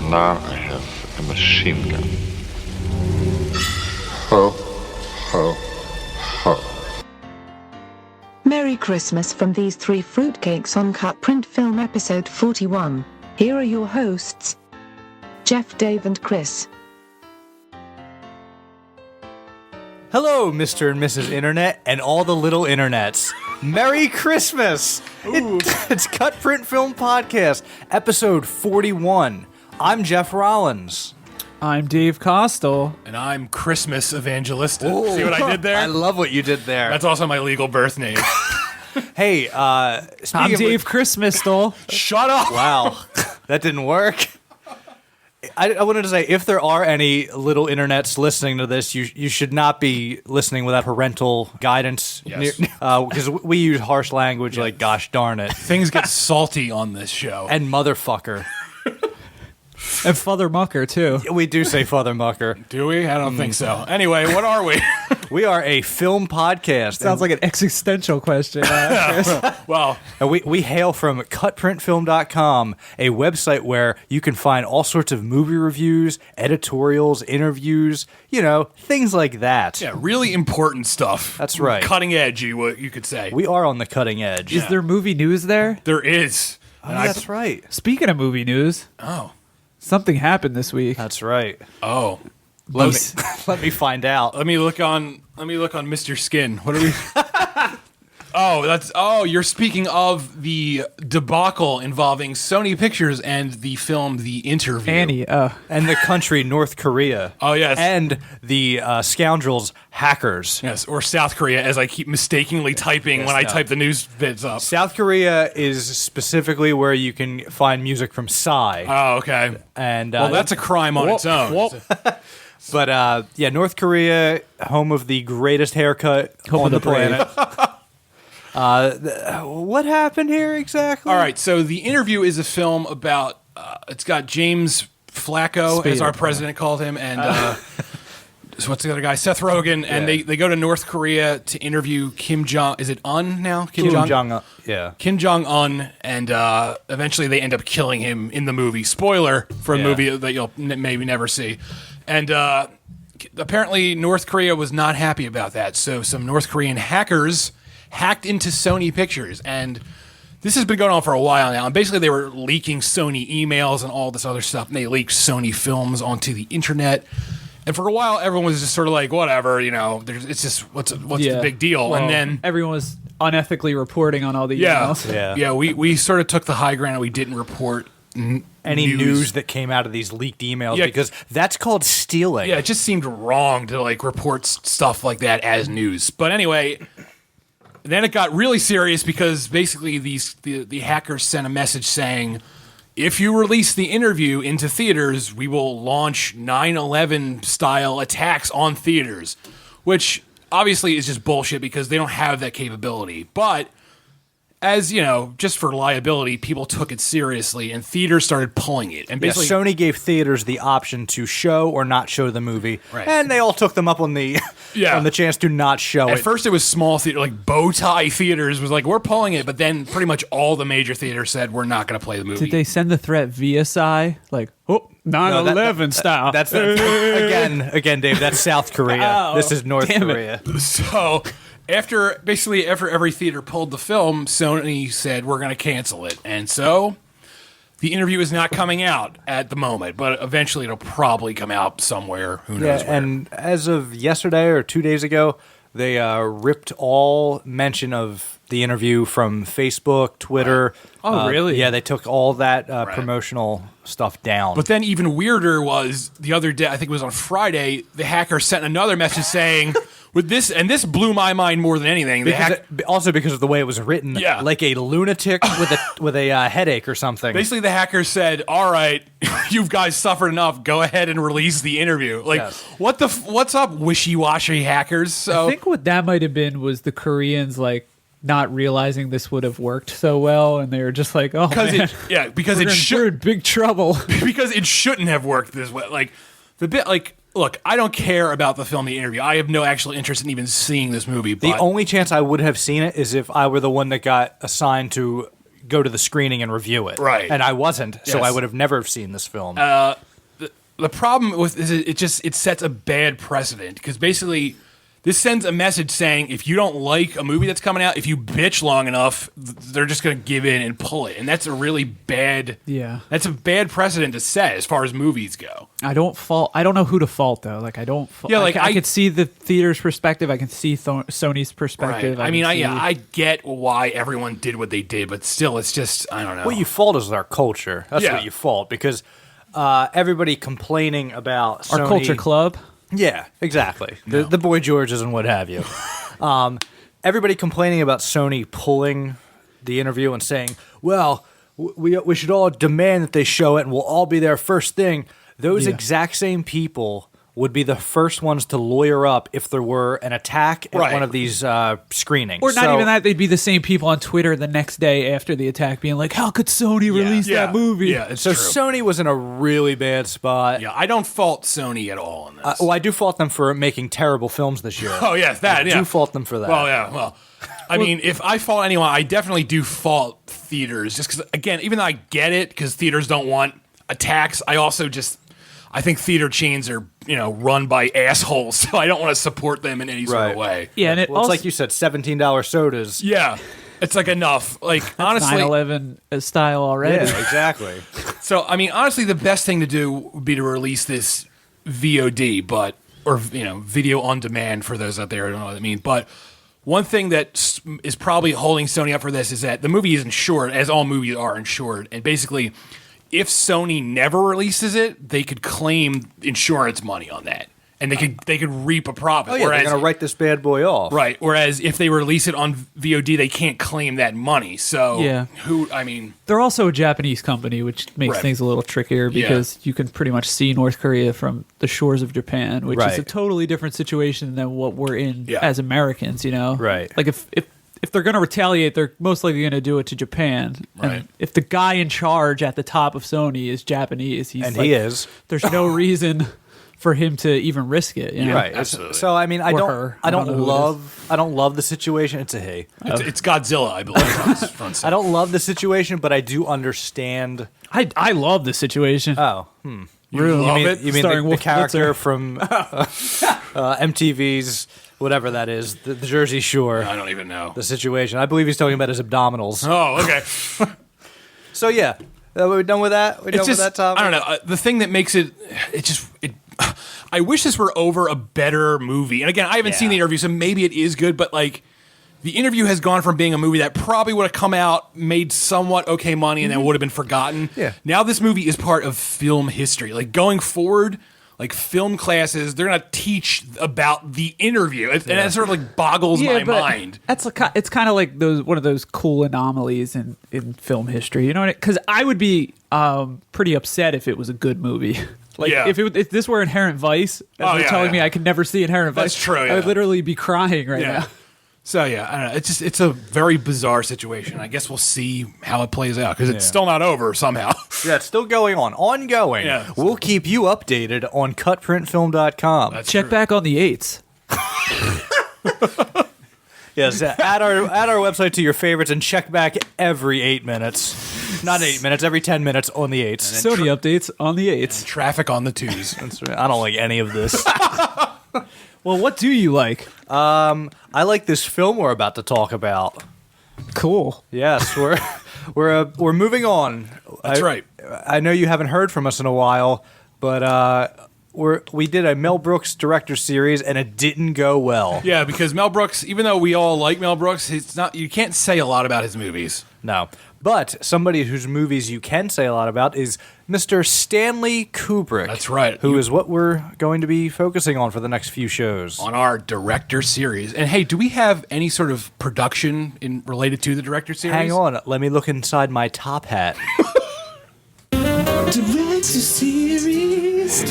Now I have a machine gun. Ho, ho, ho. Merry Christmas from these three fruitcakes on CutPrintFilm episode 41. Here are your hosts, Jeff, Dave, and Chris. Hello, Mr. and Mrs. Internet and all the little internets. Merry Christmas! It's CutPrintFilm Podcast, episode 41. I'm Jeff Rollins. I'm Dave Costel. And I'm Christmas Evangelista. See what I did there? I love what you did there. That's also my legal birth name. Hey, I'm speaking Dave Christmastel. Shut up! Wow, that didn't work. I wanted to say, if there are any little internets listening to this, you should not be listening without parental guidance. Yes. Because we use harsh language like gosh darn it. Things get salty on this show. And motherfucker. And Father Mucker, too. We do say father mucker. Do we? I don't think so. Anyway, what are we? We are a film podcast. Sounds like an existential question. Chris. Well, And we hail from CutPrintFilm.com, a website where you can find all sorts of movie reviews, editorials, interviews, things like that. yeah, really important stuff. That's right. Cutting edge, you could say. We are on the cutting edge. Is there movie news there? There is. Oh, that's right. Speaking of movie news, something happened this week. That's right. Oh. Let me find out. Let me look on Mr. Skin. What are we? You're speaking of the debacle involving Sony Pictures and the film The Interview. Annie, And the country, North Korea. Oh, yes. And the scoundrels, hackers. Yes, or South Korea, as I keep mistakenly typing when I type the news bits up. South Korea is specifically where you can find music from Psy. Oh, okay. And Well, that's a crime on its own. But North Korea, home of the greatest haircut on the planet. What happened here exactly? All right, so The Interview is a film about, it's got James Franco, as our president called him, and so what's the other guy? Seth Rogen, and they go to North Korea to interview Kim Jong-un now? Kim Jong-un, yeah. Kim Jong-un, and eventually they end up killing him in the movie. Spoiler for a movie that you'll maybe never see. And apparently North Korea was not happy about that, so some North Korean hackers hacked into Sony Pictures, and this has been going on for a while now. And basically, they were leaking Sony emails and all this other stuff, and they leaked Sony films onto the internet. And for a while, everyone was just sort of like, whatever, it's just what's the big deal? Well, and then everyone was unethically reporting on all the emails. We sort of took the high ground and we didn't report any news that came out of these leaked emails because that's called stealing. Yeah, it just seemed wrong to report stuff like that as news. But anyway. Then it got really serious because basically the hackers sent a message saying, if you release The Interview into theaters, we will launch 9/11 style attacks on theaters, which obviously is just bullshit because they don't have that capability. But as just for liability, people took it seriously, and theaters started pulling it. And basically, Sony gave theaters the option to show or not show the movie, and they all took them up on the on the chance to not show it. At first, it was small theater, like Bowtie Theaters was like, we're pulling it, but then pretty much all the major theaters said we're not going to play the movie. Did they send the threat via Psy? 9/11 style. That's again, Dave. That's South Korea. This is North Korea. So. After every theater pulled the film, Sony said, we're going to cancel it. And so The Interview is not coming out at the moment, but eventually it'll probably come out somewhere. Who knows where. And as of yesterday or 2 days ago, they ripped all mention of The Interview from Facebook, Twitter. Right. Oh, really? Yeah, they took all that promotional stuff down. But then even weirder was the other day, I think it was on Friday, the hacker sent another message saying... With this, and this blew my mind more than anything. Also because of the way it was written, like a lunatic with a headache or something. Basically, the hacker said, "All right, you guys suffered enough. Go ahead and release The Interview." What's up, wishy-washy hackers? So I think what that might have been was the Koreans not realizing this would have worked so well, and they were just like, "Oh, man, we're in big trouble," because it shouldn't have worked this way. Look, I don't care about the film The Interview. I have no actual interest in even seeing this movie. But the only chance I would have seen it is if I were the one that got assigned to go to the screening and review it. Right. And I wasn't, so Yes. I would have never seen this film. The problem with is it sets a bad precedent because basically this sends a message saying if you don't like a movie that's coming out, if you bitch long enough, they're just going to give in and pull it, and that's a really bad. Yeah, that's a bad precedent to set as far as movies go. I don't know who to fault though. Like I don't. Yeah, like I could see the theater's perspective. I can see Sony's perspective. Right. I get why everyone did what they did, but still, it's just I don't know. What you fault is our culture. That's Yeah. what you fault because everybody complaining about Sony, Our culture club. Yeah, exactly. The Boy Georges and what have you. Everybody complaining about Sony pulling the interview and saying, well, we should all demand that they show it and we'll all be there first thing. Those exact same people would be the first ones to lawyer up if there were an attack at one of these screenings. Or not even that, they'd be the same people on Twitter the next day after the attack being like, how could Sony release that movie? Yeah, it's so true. Sony was in a really bad spot. Yeah, I don't fault Sony at all in this. Well, I do fault them for making terrible films this year. Oh, yes, that, I do fault them for that. Well, yeah, well. I mean, if I fault anyone, I definitely do fault theaters. Just because, again, even though I get it, because theaters don't want attacks, I think theater chains are, run by assholes, so I don't want to support them in any sort of way. Yeah, and Well, it's also, like you said, $17 sodas. Yeah, it's like enough. Like, honestly. 9/11 style already. Yeah, exactly. So, I mean, honestly, the best thing to do would be to release this VOD, or video on demand for those out there who don't know what I mean. But one thing that is probably holding Sony up for this is that the movie is insured, as all movies are insured, and basically, if Sony never releases it, they could claim insurance money on that, and they could reap a profit. Oh yeah, they're going to write this bad boy off. Right. Whereas if they release it on VOD, they can't claim that money. So they're also a Japanese company, which makes things a little trickier because you can pretty much see North Korea from the shores of Japan, which is a totally different situation than what we're in as Americans. Right. Like if they're going to retaliate, they're most likely going to do it to Japan. Right. And if the guy in charge at the top of Sony is Japanese, he is. There's no reason for him to even risk it. Right. Absolutely. So I mean, I don't love love the situation. It's a he. It's Godzilla, I believe. I don't love the situation, but I do understand. I love the situation. Oh, You love it? You mean Starring the character Wolf from MTV's whatever that is, the Jersey Shore. I don't even know the situation. I believe he's talking about his abdominals. Oh, okay. So yeah, we're done with that. We're done with that topic. I don't know. The thing that makes it I wish this were over a better movie. And again, I haven't seen the interview, so maybe it is good. But like, the interview has gone from being a movie that probably would have come out, made somewhat okay money, and then would have been forgotten. Yeah. Now this movie is part of film history. Like going forward, like film classes, they're gonna teach about the interview, and that sort of like boggles my mind. It's kind of like one of those cool anomalies in film history. You know what? Because I would be pretty upset if it was a good movie. Like if this were Inherent Vice, and they're telling me I could never see Inherent Vice, that's true. I would literally be crying right now. So yeah, I don't know. It's a very bizarre situation. I guess we'll see how it plays out because it's still not over somehow. Yeah, it's still going on, ongoing. Yeah. We'll keep you updated on CutPrintFilm.com. Check back on the 8s. Yes, add our website to your favorites and check back every 8 minutes. Not 8 minutes, every 10 minutes on the 8s. Sony updates on the 8s. Traffic on the 2s. That's right. I don't like any of this. Well, what do you like? I like this film we're about to talk about. Cool. Yes, we're moving on. That's right. I know you haven't heard from us in a while, but we did a Mel Brooks director series and it didn't go well. Yeah, because Mel Brooks, even though we all like Mel Brooks, you can't say a lot about his movies. No. But somebody whose movies you can say a lot about is Mr. Stanley Kubrick. That's right. Who is what we're going to be focusing on for the next few shows. On our director series. And hey, do we have any sort of production related to the director series? Hang on, let me look inside my top hat. Director series.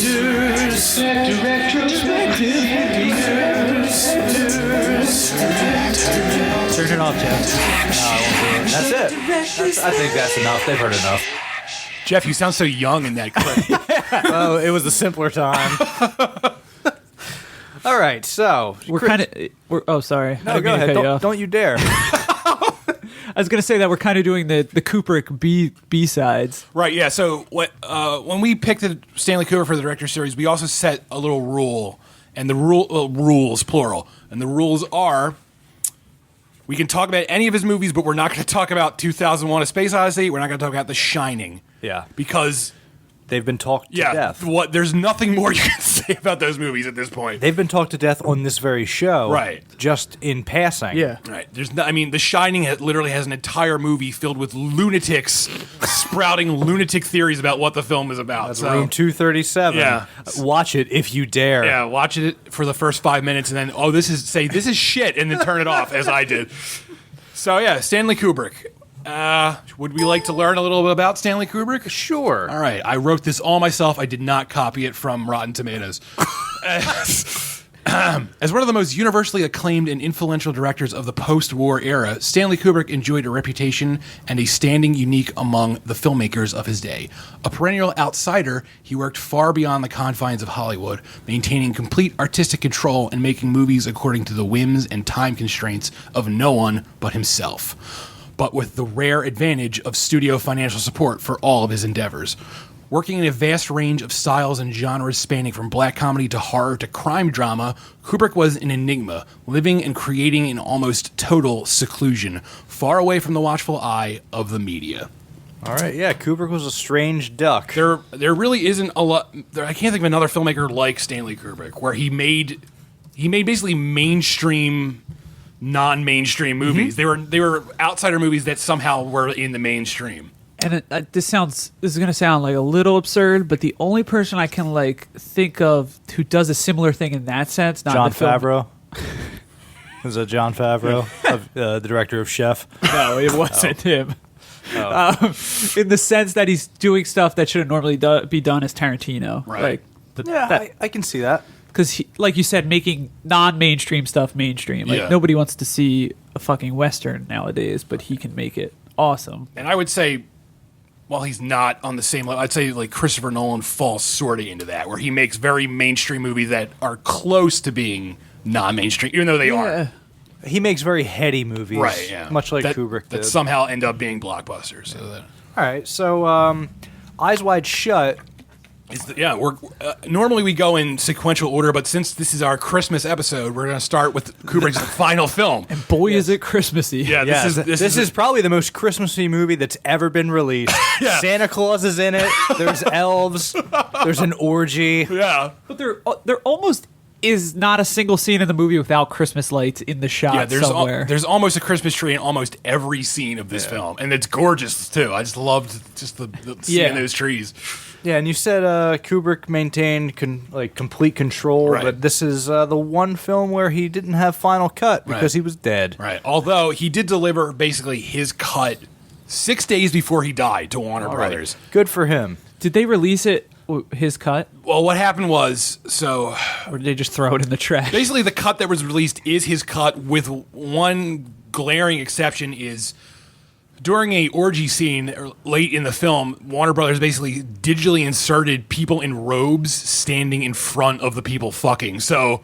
Turn it off, Jeff. No, I won't do it. That's it. I think that's enough. They've heard enough. Jeff, you sound so young in that clip. Oh, it was a simpler time. All right, so We're kind of. Oh, sorry. No, go ahead. Don't you dare. I was gonna say that we're kind of doing the Kubrick B sides. Right, yeah. So when we picked the Stanley Kubrick for the director series, we also set a little rule, and the rules plural, and the rules are we can talk about any of his movies, but we're not going to talk about 2001: A Space Odyssey. We're not going to talk about The Shining. Yeah, because they've been talked to death. There's nothing more you can say about those movies at this point. They've been talked to death on this very show, right? Just in passing, yeah. Right. The Shining literally has an entire movie filled with lunatics sprouting lunatic theories about what the film is about. That's Room 237. Yeah, watch it if you dare. Yeah, watch it for the first 5 minutes, and then this is shit, and then turn it off as I did. So yeah, Stanley Kubrick. Would we like to learn a little bit about Stanley Kubrick? Sure. All right. I wrote this all myself. I did not copy it from Rotten Tomatoes. As one of the most universally acclaimed and influential directors of the post-war era, Stanley Kubrick enjoyed a reputation and a standing unique among the filmmakers of his day. A perennial outsider, he worked far beyond the confines of Hollywood, maintaining complete artistic control and making movies according to the whims and time constraints of no one but himself, but with the rare advantage of studio financial support for all of his endeavors. Working in a vast range of styles and genres spanning from black comedy to horror to crime drama, Kubrick was an enigma, living and creating in almost total seclusion, far away from the watchful eye of the media. All right, yeah, Kubrick was a strange duck. There really isn't a lot. I can't think of another filmmaker like Stanley Kubrick, where he made basically mainstream, non-mainstream movies. Mm-hmm. They were outsider movies that somehow were in the mainstream. And this is going to sound like a little absurd, but the only person I can think of who does a similar thing in that sense, not Jon the film- Favreau. Is it Jon Favreau, the director of Chef? No, it wasn't him. In the sense that he's doing stuff that shouldn't normally be done as Tarantino, Right. I can see that. Because, like you said, making non-mainstream stuff mainstream. Nobody wants to see a fucking Western nowadays, but he can make it awesome. And I would say, while he's not on the same level, I'd say Christopher Nolan falls sort of into that, where he makes very mainstream movies that are close to being non-mainstream, even though they aren't. He makes very heady movies, Right, yeah. much like Kubrick did. That somehow end up being blockbusters. So that, all right, so Eyes Wide Shut. we're normally we go in sequential order, but since this is our Christmas episode, we're going to start with Kubrick's final film. And boy, is it Christmassy. Yeah, This is probably the most Christmassy movie that's ever been released. Yeah. Santa Claus is in it. There's elves. There's an orgy. Yeah. But there almost is not a single scene in the movie without Christmas lights in the shot somewhere. There's almost a Christmas tree in almost every scene of this film, and it's gorgeous too. I just loved the seeing those trees. Yeah, and you said Kubrick maintained complete control, Right. but this is the one film where he didn't have final cut because he was dead. Right. Although he did deliver basically his cut 6 days before he died to Warner Brothers. Good for him. Did they release it, his cut? Well, what happened was, Or did they just throw it in the trash? basically the cut that was released is his cut, with one glaring exception is during a orgy scene late in the film, Warner Brothers basically digitally inserted people in robes standing in front of the people fucking. So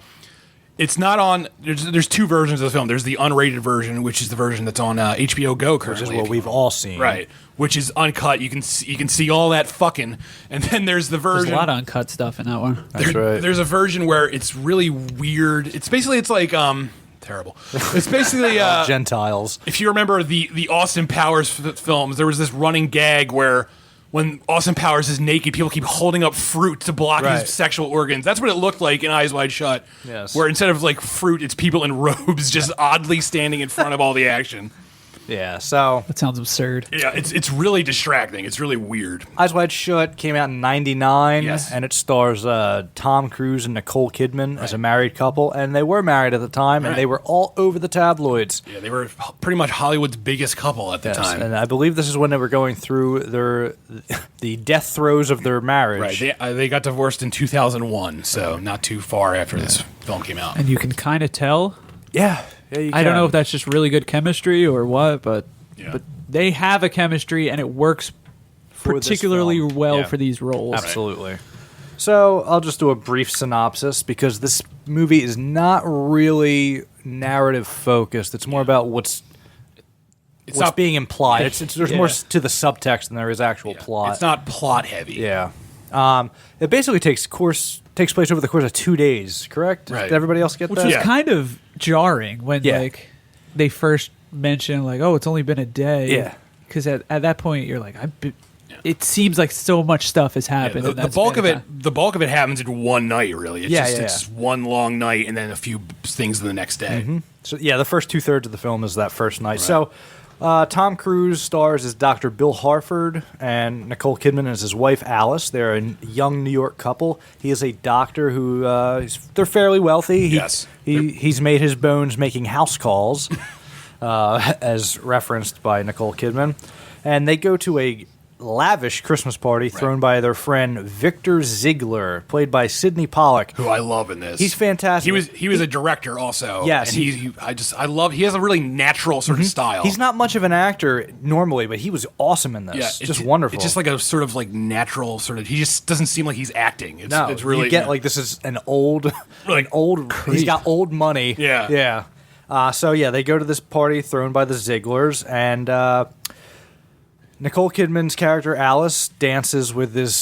it's not on. There's two versions of the film. There's the unrated version, which is the version that's on HBO Go currently. Which is what we've all seen. Right, which is uncut. You can see all that fucking, and then there's the version. There's a lot of uncut stuff in that one. That's right. There's a version where it's really weird. It's like terrible. It's basically Gentiles. if you remember the Austin Powers films, there was this running gag where when Austin Powers is naked, people keep holding up fruit to block Right. his sexual organs. That's what it looked like in Eyes Wide Shut. Yes. Where instead of fruit, it's people in robes just oddly standing in front of all the action. Yeah, so That sounds absurd. Yeah, it's really distracting. It's really weird. Eyes Wide Shut came out in '99, Yes. and it stars Tom Cruise and Nicole Kidman as a married couple, and they were married at the time, and they were all over the tabloids. Yeah, they were pretty much Hollywood's biggest couple at the time. And I believe this is when they were going through the death throes of their marriage. Right, they got divorced in 2001, so not too far after this film came out. And you can kind of tell. Yeah, I don't know if that's just really good chemistry or what, but Yeah. they have a chemistry and it works For this particularly film. well Yeah. for these roles. Absolutely. So I'll just do a brief synopsis because this movie is not really narrative focused. It's more about what's not being implied. There's more to the subtext than there is actual plot. It's not plot heavy. Yeah. It basically takes place over the course of 2 days, correct? Right. Did everybody else get Which that? was kind of jarring when like they first mentioned like, oh, it's only been a day. Yeah. Because at that point you're like, it seems like so much stuff has happened. The bulk of it happens in one night. Really, it's it's one long night and then a few things the next day. Mm-hmm. So the first 2/3 of the film is that first night. Right. So Tom Cruise stars as Dr. Bill Harford, and Nicole Kidman as his wife Alice. They're a young New York couple. He is a doctor who they're fairly wealthy. He's made his bones making house calls, as referenced by Nicole Kidman, and they go to a lavish Christmas party thrown by their friend Victor Ziegler, played by Sidney Pollack, who I love in this. He's fantastic. He was a director also. Yes, and I love. He has a really natural sort of style. He's not much of an actor normally, but he was awesome in this. Yeah, just wonderful. It's just like a sort of like natural sort of. He just doesn't seem like he's acting. It's really you get like this is an old, creep. He's got old money. Yeah, yeah. So they go to this party thrown by the Zieglers, and Nicole Kidman's character Alice dances with this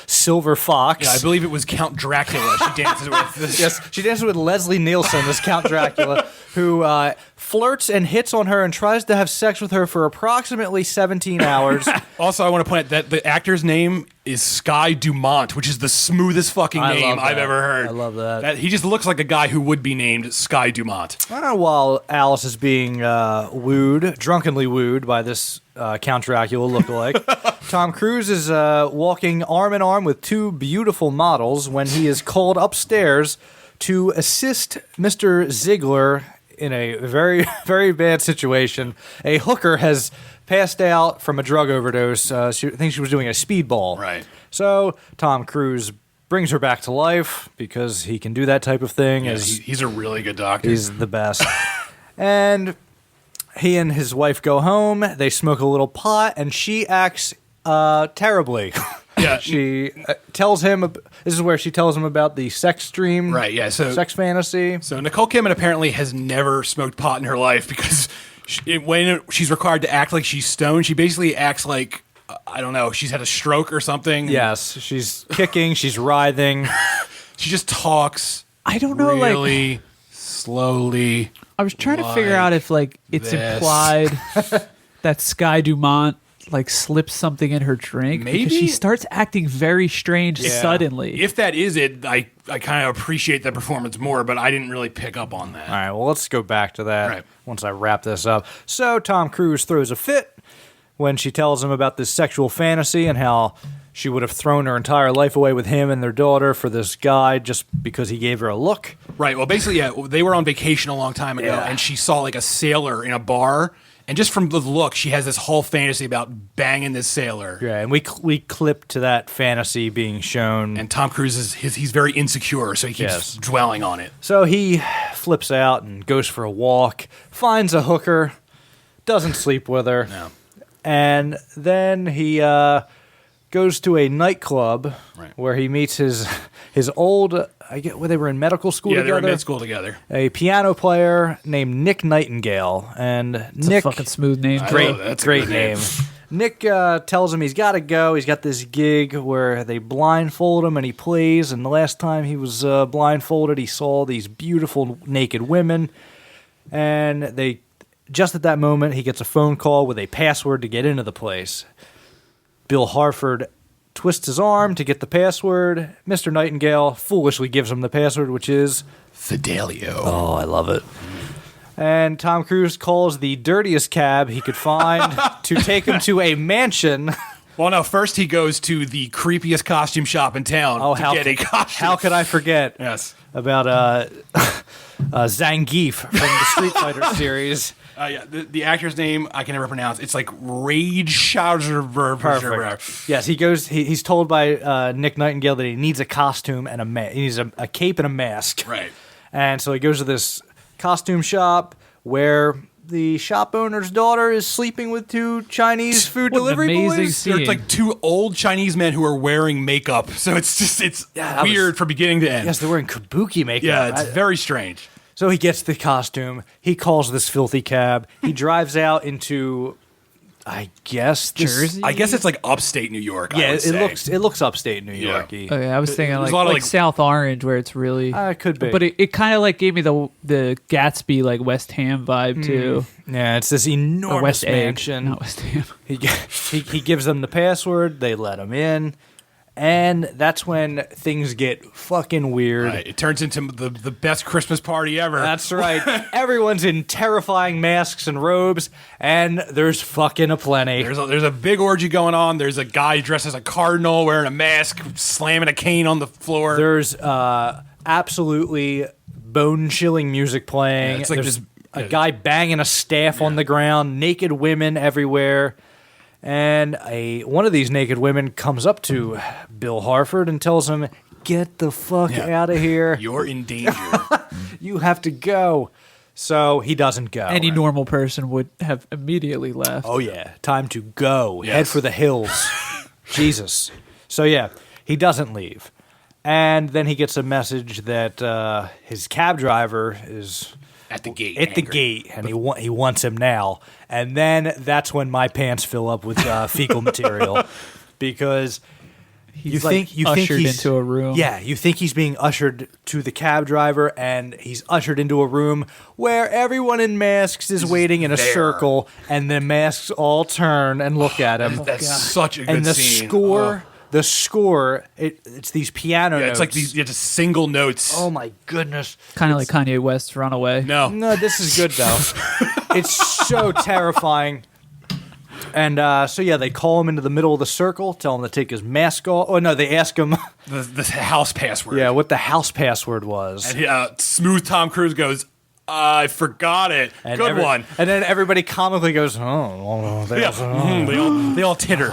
silver fox. Yeah, I believe it was Count Dracula. She dances with. Yes, she dances with Leslie Nielsen, this Count Dracula, who flirts and hits on her and tries to have sex with her for approximately 17 hours. Also, I want to point out that the actor's name is Sky Dumont, which is the smoothest fucking name I've ever heard. I love that. He just looks like a guy who would be named Sky Dumont. While Alice is being drunkenly wooed by this Count Dracula lookalike, Tom Cruise is walking arm in arm with two beautiful models when he is called upstairs to assist Mr. Ziegler in a very, very bad situation. A hooker has passed out from a drug overdose. She thinks she was doing a speedball. Right. So Tom Cruise brings her back to life because he can do that type of thing. Yeah, he's a really good doctor. He's the best. And he and his wife go home. They smoke a little pot, and she acts terribly. Yeah. She tells him. This is where she tells him about the sex dream. Right. Yeah. So sex fantasy. So Nicole Kidman apparently has never smoked pot in her life because when she's required to act like she's stoned, she basically acts like I don't know. She's had a stroke or something. Yes. She's kicking. She's writhing. She just talks. I don't know. Really slowly. I was trying to figure out if it's implied that Sky Dumont slips something in her drink. Maybe because she starts acting very strange suddenly. If that is it, I kind of appreciate the performance more, but I didn't really pick up on that. All right, well, let's go back to that once I wrap this up. So Tom Cruise throws a fit when she tells him about this sexual fantasy and how she would have thrown her entire life away with him and their daughter for this guy just because he gave her a look. Right. Well, basically, they were on vacation a long time ago, and she saw a sailor in a bar. And just from the look, she has this whole fantasy about banging this sailor. Yeah, and we clip to that fantasy being shown. And Tom Cruise he's very insecure, so he keeps dwelling on it. So he flips out and goes for a walk, finds a hooker, doesn't sleep with her, and then he goes to a nightclub where he meets his old. I get where they were in medical school together. Yeah, they were in med school together. A piano player named Nick Nightingale, and That's Nick, a fucking smooth name. Great name. Nick tells him he's got to go. He's got this gig where they blindfold him and he plays. And the last time he was blindfolded, he saw these beautiful naked women, and just at that moment he gets a phone call with a password to get into the place. Bill Harford twists his arm to get the password. Mr. Nightingale foolishly gives him the password, which is Fidelio. Oh, I love it. And Tom Cruise calls the dirtiest cab he could find to take him to a mansion. Well, no, first he goes to the creepiest costume shop in town to get a costume. How could I forget about Zangief from the Street Fighter series? The actor's name I can never pronounce. It's Rage Schauserberg. Perfect. Yes, he goes. He's told by Nick Nightingale that he needs a costume and he needs a cape and a mask. Right. And so he goes to this costume shop where the shop owner's daughter is sleeping with two Chinese food delivery boys. They're two old Chinese men who are wearing makeup. So it's weird from beginning to end. Yes, they're wearing kabuki makeup. Yeah, it's very strange. So he gets the costume. He calls this filthy cab. He drives out into, I guess, Jersey? I guess it's like upstate New York. I Yeah, would say. it looks upstate New Yeah. Yorky. Okay, I was thinking There's like, a lot of, like like- South Orange, where it's really. It could be. But it kind of like gave me the Gatsby like West Ham vibe too. Yeah, it's this Or enormous West Egg, mansion. not West Ham. He gives them the password. They let him in, and that's when things get fucking weird. Right. It turns into the best Christmas party ever. That's right. Everyone's in terrifying masks and robes, and there's fucking aplenty. There's a big orgy going on. There's a guy dressed as a cardinal wearing a mask, slamming a cane on the floor. There's absolutely bone-chilling music playing. Yeah, it's like There's this- a guy banging a staff on the ground, naked women everywhere. And one of these naked women comes up to Bill Harford and tells him, "Get the fuck out of here. You're in danger. You have to go." So he doesn't go. Any normal person would have immediately left. Oh, yeah. Time to go. Yes. Head for the hills. Jesus. So, yeah, he doesn't leave. And then he gets a message that his cab driver is At the gate. at the angry. gate, and he wants him now. And then that's when my pants fill up with fecal material, because you like think ushered he's into a room. Yeah, you think he's being ushered to the cab driver, and he's ushered into a room where everyone in masks is waiting in a there. circle, and the masks all turn and look at him. That's such a good And the scene. score, Oh. the score, it's these piano Yeah, notes. it's like these just single notes. Oh my goodness! Kind of like Kanye West's Runaway. No. No, this is good though. It's so terrifying. And so yeah, they call him into the middle of the circle, tell him to take his mask off. Oh no, they ask him, The house password. yeah, what the house password was. And smooth Tom Cruise goes, I forgot it. And Good one. And then everybody comically goes, "Oh." Yeah. They all titter.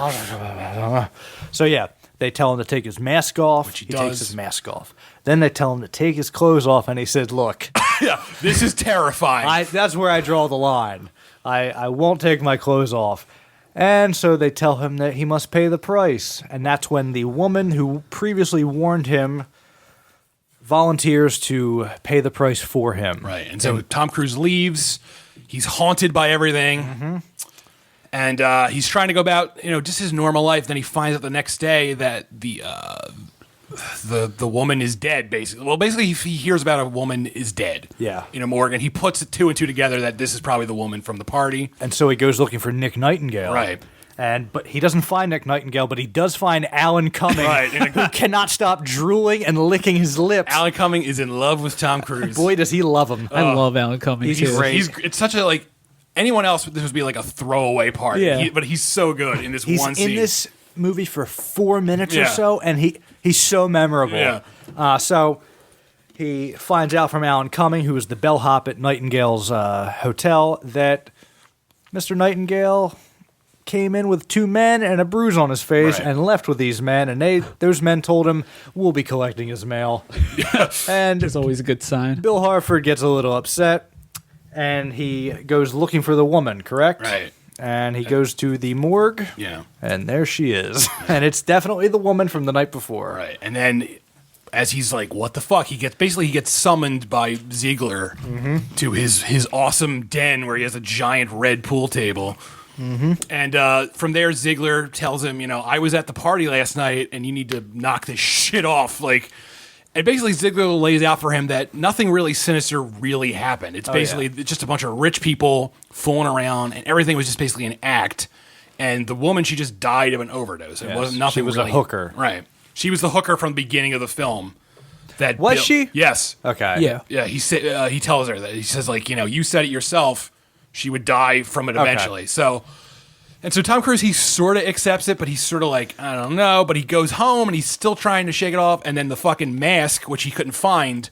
So yeah, they tell him to take his mask off. Which he takes does. his mask off. Then they tell him to take his clothes off, and he said, "Look, Yeah. This is terrifying. that's where I draw the line. I won't take my clothes off." And so they tell him that he must pay the price. And that's when the woman who previously warned him volunteers to pay the price for him. Right. And so Tom Cruise leaves. He's haunted by everything. Mm-hmm. And he's trying to go about, just his normal life. Then he finds out the next day that the woman is dead, basically. Well, basically, he hears about a woman is dead. Yeah. In a morgue. And he puts two and two together that this is probably the woman from the party. And so he goes looking for Nick Nightingale. Right. But he doesn't find Nick Nightingale, but he does find Alan Cumming, Right. who cannot stop drooling and licking his lips. Alan Cumming is in love with Tom Cruise. Boy, does he love him. I love Alan Cumming He's too. great. It's such a, anyone else, this would be like a throwaway part. Yeah. But he's so good in this He's one in scene. this movie for 4 minutes or Yeah. so, and he's so memorable. Yeah. So he finds out from Alan Cumming, who is the bellhop at Nightingale's hotel, that Mr. Nightingale came in with 2 men and a bruise on his face Right. and left with these men, and those men told him, "We'll be collecting his mail." And It's always a good sign. Bill Harford gets a little upset, and he goes looking for the woman, correct? Right. And he goes to the morgue, Yeah. and there she is. And it's definitely the woman from the night before. Right. And then as he's like, what the fuck? He gets summoned by Ziegler to his awesome den where he has a giant red pool table. And from there, Ziegler tells him, I was at the party last night and you need to knock this shit off. And basically Ziegler lays out for him that nothing really sinister really happened. It's basically just a bunch of rich people fooling around, and everything was just basically an act. And the woman, she just died of an overdose. It Yes, wasn't nothing. she was a really, hooker. right? She was the hooker from the beginning of the film. That Was she? Yes. Okay. Yeah. Yeah. He tells her that. He says you said it yourself. She would die from it eventually. So Tom Cruise, he sort of accepts it, but he's sort of like, I don't know. But he goes home and he's still trying to shake it off. And then the fucking mask, which he couldn't find,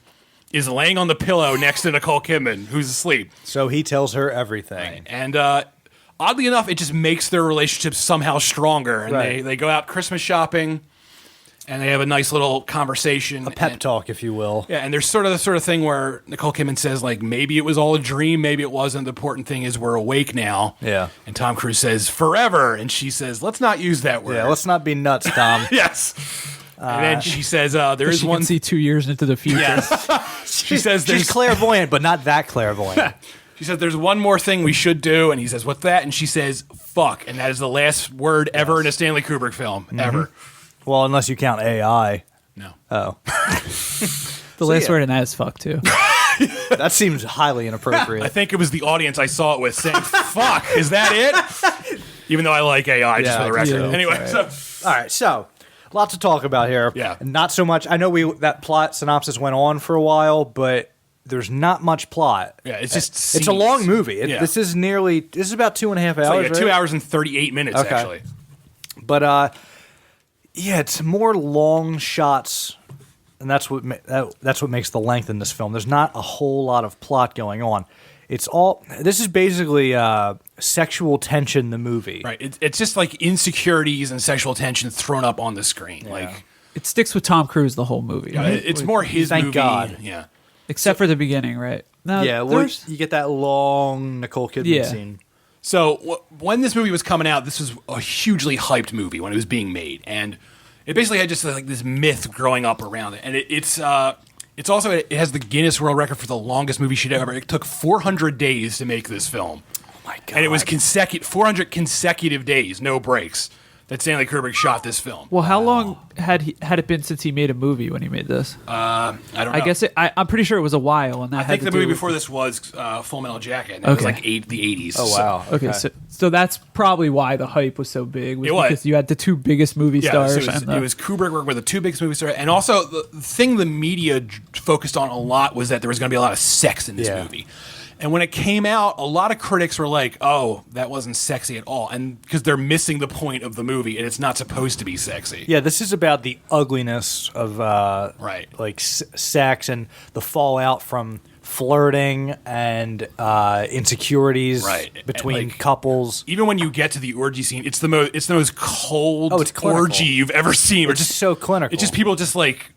is laying on the pillow next to Nicole Kidman, who's asleep. So he tells her everything. And oddly enough, it just makes their relationship somehow stronger. And Right. they go out Christmas shopping, and they have a nice little conversation. A pep talk, if you will. Yeah, and there's sort of the sort of thing where Nicole Kidman says, maybe it was all a dream, maybe it wasn't. The important thing is we're awake now. Yeah. And Tom Cruise says, forever. And she says, let's not use that word. Yeah, let's not be nuts, Tom. Yes. And then she says, there is She one. can see 2 years into the future. Yes. She says there's She's clairvoyant, but not that clairvoyant. She says there's one more thing we should do, and he says, "What's that?" And she says, "Fuck," and that is the last word ever in a Stanley Kubrick film ever. Well, unless you count AI. No. Oh. The last word in that is fuck too. That seems highly inappropriate. I think it was the audience I saw it with saying, "Fuck, is that it?" Even though I like AI, just Yeah, for the record. yeah, Anyway, All right, so lots to talk about here. Yeah. Not so much. I know that plot synopsis went on for a while, but there's not much plot. yeah, it's just It's a scenes. long movie. Yeah. This is about 2.5 hours. It's like, right? 2 hours and 38 minutes, Okay. actually. But yeah, it's more long shots, and that's what makes the length in this film. There's not a whole lot of plot going on. This is basically sexual tension. The movie, Right. It's just like insecurities and sexual tension thrown up on the screen. Like, It sticks with Tom Cruise the whole movie, right? it's more his Thank movie. God. Yeah. Except for the beginning, right? No, Yeah, well, there's- you get that long Nicole Kidman Yeah. scene. So when this movie was coming out, this was a hugely hyped movie when it was being made, and it basically had just like this myth growing up around it. And it's also it has the Guinness World Record for the longest movie shoot ever. It took 400 days to make this film. Oh my God! And it was 400 consecutive days, no breaks, that Stanley Kubrick shot this film. Well, how long had it been since he made a movie when he made this? I don't know. I guess I'm pretty sure it was a while, and that I think had the to movie do with- before this was Full Metal Jacket, and that was Okay. like the 80s. Oh wow! Okay, so that's probably why the hype was so big. It was. Because you had the two biggest movie Yeah, stars. so it was Kubrick working with the two biggest movie stars, and also the thing the media focused on a lot was that there was going to be a lot of sex in this Yeah. movie. And when it came out, a lot of critics were like, "Oh, that wasn't sexy at all," and because they're missing the point of the movie, and it's not supposed to be sexy. Yeah, this is about the ugliness of Right. like sex and the fallout from flirting and insecurities Right. between And, like, couples. Even when you get to the orgy scene, it's the most cold Oh, it's clinical. orgy you've ever seen. It's just so clinical. It's just people just like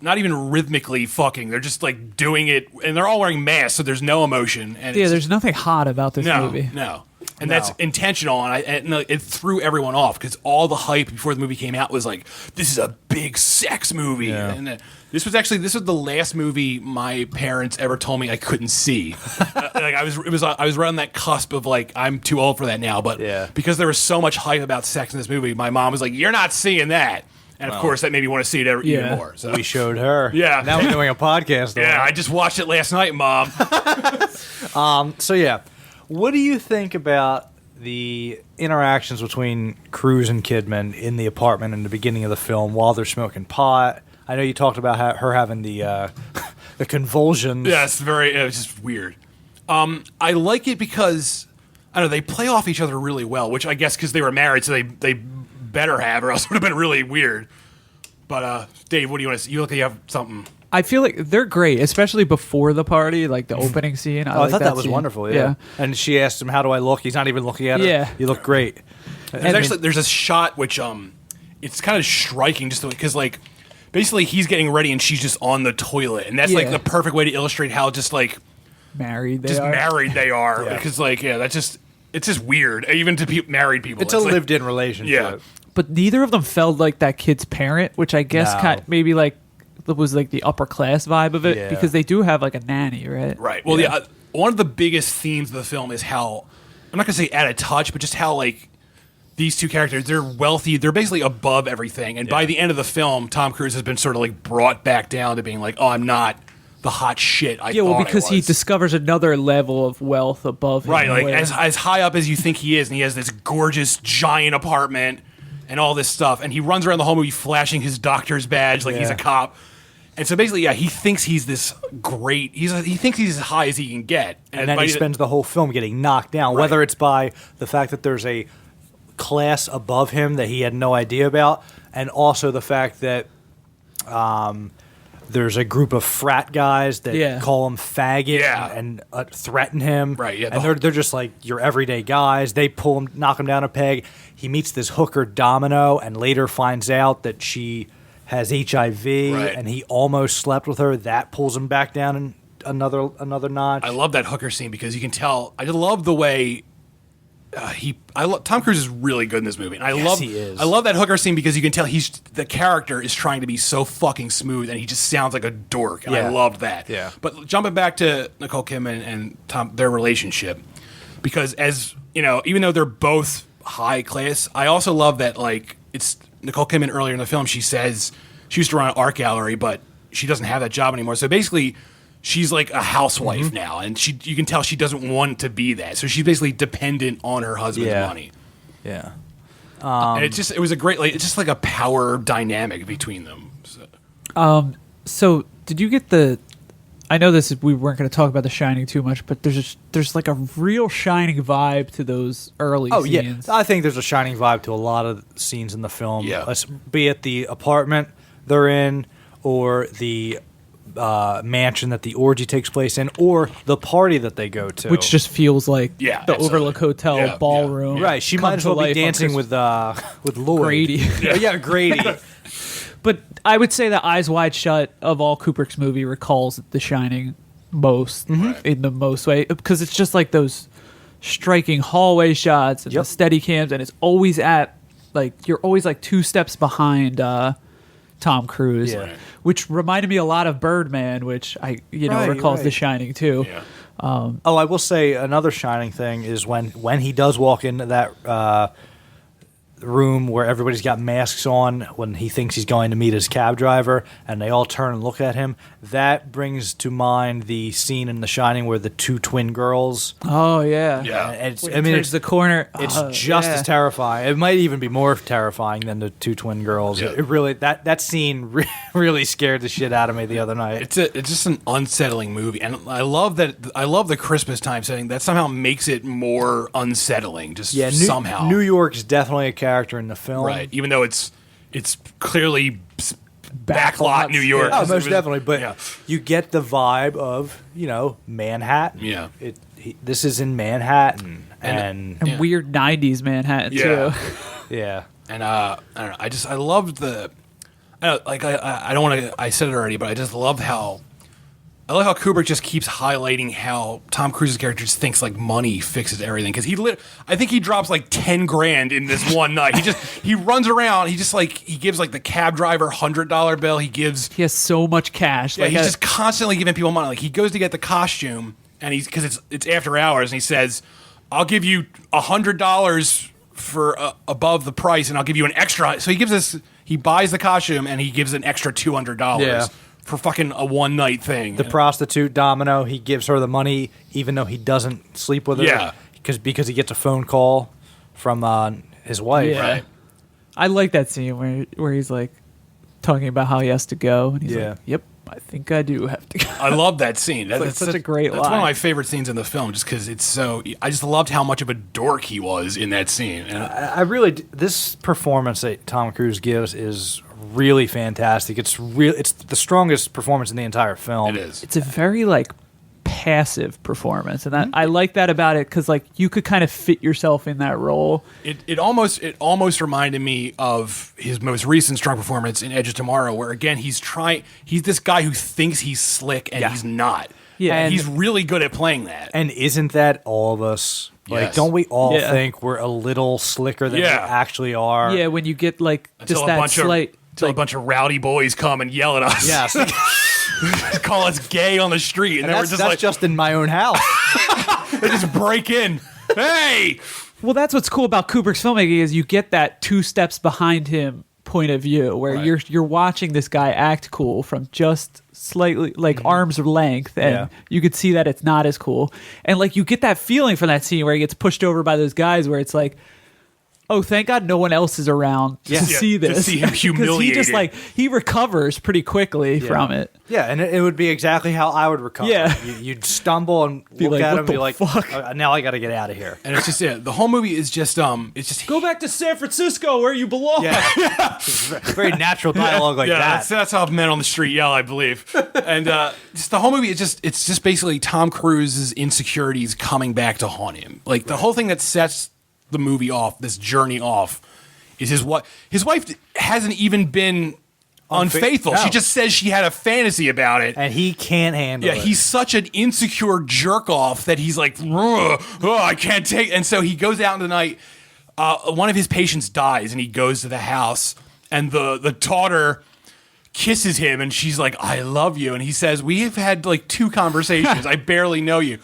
not even rhythmically fucking. They're just like doing it, and they're all wearing masks, so there's no emotion. And Yeah, it's there's nothing hot about this movie. No. And that's intentional, and it threw everyone off because all the hype before the movie came out was like, "This is a big sex movie." Yeah. And this was the last movie my parents ever told me I couldn't see. Like I was right on that cusp of like I'm too old for that now, but Yeah. because there was so much hype about sex in this movie, my mom was like, "You're not seeing that." And of course, that made me want to see it even Yeah. more. So We showed her. Yeah. Now we're doing a podcast. on yeah, it. I just watched it last night, Mom. So yeah, what do you think about the interactions between Cruise and Kidman in the apartment in the beginning of the film while they're smoking pot? I know you talked about her having the the convulsions. Yeah, it's just weird. I like it because I don't know, they play off each other really well, which I guess because they were married, so they better have, or else it would have been really weird. But Dave, what do you want to? You look like you have something. I feel like they're great, especially before the party, like the opening scene. Oh, I like thought that was scene. wonderful. Yeah. And she asked him, "How do I look?" He's not even looking at her. Yeah. You look great. There's a shot which it's kind of striking, just because like basically he's getting ready and she's just on the toilet, and that's like Yeah. the perfect way to illustrate how just like Married, they just are. married they are. Yeah. Because like it's just weird, even to married people. It's a like- lived-in relationship. Yeah. But neither of them felt like that kid's parent, which I guess No. maybe like was like the upper class vibe of it, Yeah. because they do have like a nanny, right? Right. Well, yeah. One of the biggest themes of the film is how I'm not gonna say out of touch, but just how like these two characters, they're wealthy, they're basically above everything, and by the end of the film, Tom Cruise has been sort of like brought back down to being like, "Oh, I'm not the hot shit I Yeah, well, thought I because he was." discovers another level of wealth above him. Right, like where- as high up as you think he is, and he has this gorgeous giant apartment and all this stuff, and he runs around the whole movie flashing his doctor's badge like he's a Yeah. cop. And so basically, yeah, he thinks he's this great. He thinks he's as high as he can get, And then by he the- spends the whole film getting knocked down, Right. whether it's by the fact that there's a class above him that he had no idea about, and also the fact that there's a group of frat guys that Yeah. call him faggot Yeah. and threaten him. Right, yeah, And they're just like your everyday guys. They pull him, knock him down a peg. He meets this hooker Domino, and later finds out that she has HIV, Right. and he almost slept with her. That pulls him back down in another notch. I love that hooker scene because you can tell. I love the way Tom Cruise is really good in this movie, and I he love that hooker scene because you can tell the character is trying to be so fucking smooth, and he just sounds like a dork, and I loved that. Yeah. But jumping back to Nicole Kidman and Tom, their relationship, because as you know, even though they're both high class, I also love that it's Nicole Kidman earlier in the film. She says she used to run an art gallery, but she doesn't have that job anymore. So basically, she's like a housewife now, and you can tell she doesn't want to be that. So she's basically dependent on her husband's money. Yeah. And it was a great, it's just like a power dynamic between them. So. So did you get I know we weren't going to talk about The Shining too much, but there's like a real Shining vibe to those early scenes. Yeah. I think there's a Shining vibe to a lot of scenes in the film. Yeah. Be it the apartment they're in, or the mansion that the orgy takes place in, or the party that they go to, which just feels like the absolutely. Overlook Hotel ballroom. Yeah. Right, she might as well be dancing with Lloyd. Grady. Yeah, Grady. But I would say that Eyes Wide Shut of all Kubrick's movie recalls The Shining most in the most way, because it's just like those striking hallway shots and the steady cams, and it's always you're always like 2 steps behind Tom Cruise, which reminded me a lot of Birdman, which recalls The Shining too. Yeah. I will say another Shining thing is when he does walk into that room where everybody's got masks on, when he thinks he's going to meet his cab driver, and they all turn and look at him. That brings to mind the scene in The Shining where the 2 twin girls. Oh yeah, Yeah. It's, When he turns the corner. It's just as terrifying. It might even be more terrifying than the 2 twin girls. Yeah. It really that scene really scared the shit out of me the other night. It's just an unsettling movie, and I love that. I love the Christmas time setting. That somehow makes it more unsettling. Just somehow, New York's definitely a character in the film, right? Even though it's clearly backlot New York. Oh, most definitely. But you get the vibe of Manhattan. Yeah. This is in Manhattan, and weird '90s Manhattan too. Yeah. And I don't know. I loved the. I don't want to. I said it already, but I just love how. I love how Kubrick just keeps highlighting how Tom Cruise's character just thinks like money fixes everything, because I think he drops like 10 grand in this one night. He runs around. He gives like the cab driver $100 bill. He has so much cash. Yeah, he's just constantly giving people money. Like he goes to get the costume, and because it's after hours, and he says, "I'll give you $100 for above the price, and I'll give you an extra." So he buys the costume, and he gives an extra $200. Yeah. For fucking a one night thing. The prostitute Domino, he gives her the money even though he doesn't sleep with her. Yeah. Because he gets a phone call from his wife. Yeah. Right. I like that scene where he's like talking about how he has to go, and he's like, "Yep, I think I do have to go." I love that scene. That's such a great That's line. one of my favorite scenes in the film, just because it's so. I just loved how much of a dork he was in that scene. And I really this performance that Tom Cruise gives is really fantastic. It's the strongest performance in the entire film. it is. It's a very passive performance, and that I like that about it, because you could kind of fit yourself in that role. It almost reminded me of his most recent strong performance in Edge of Tomorrow, where again he's this guy who thinks he's slick and he's not. Yeah. And And- he's really good at playing that. And isn't that all of us? Yes. Don't we all Yeah. think we're a little slicker than we Yeah. actually are? Yeah, when you get just Until that slight. a bunch of rowdy boys come and yell at us. Yes. Call us gay on the street, and then we're that's just just in my own house. they just break in. Hey, Well, that's what's cool about Kubrick's filmmaking, is you get that 2 steps behind him point of view, where Right. you're watching this guy act cool from just slightly arm's length, and you could see that it's not as cool, and you get that feeling from that scene where he gets pushed over by those guys, where it's like, oh, thank God no one else is around to see this. To see him 'Cause humiliated. he just he recovers pretty quickly from it. Yeah, and it would be exactly how I would recover. Yeah. You'd stumble and look like, at "What him and be the like, fuck?" now I got to get out of here. and it's just the whole movie is just it's just Go back to San Francisco where you belong. Yeah. It's very natural dialogue like that. That's how men on the street yell, I believe. And just the whole movie, it's just basically Tom Cruise's insecurities coming back to haunt him. The whole thing that sets the movie off, this journey off, is his wife hasn't even been unfaithful. No. She just says she had a fantasy about it. And he can't handle it. Yeah, he's such an insecure jerk off that he's like, I can't take. And so he goes out in the night. One of his patients dies, and he goes to the house, and the daughter kisses him, and she's like, I love you. And he says, we have had like 2 conversations. I barely know you.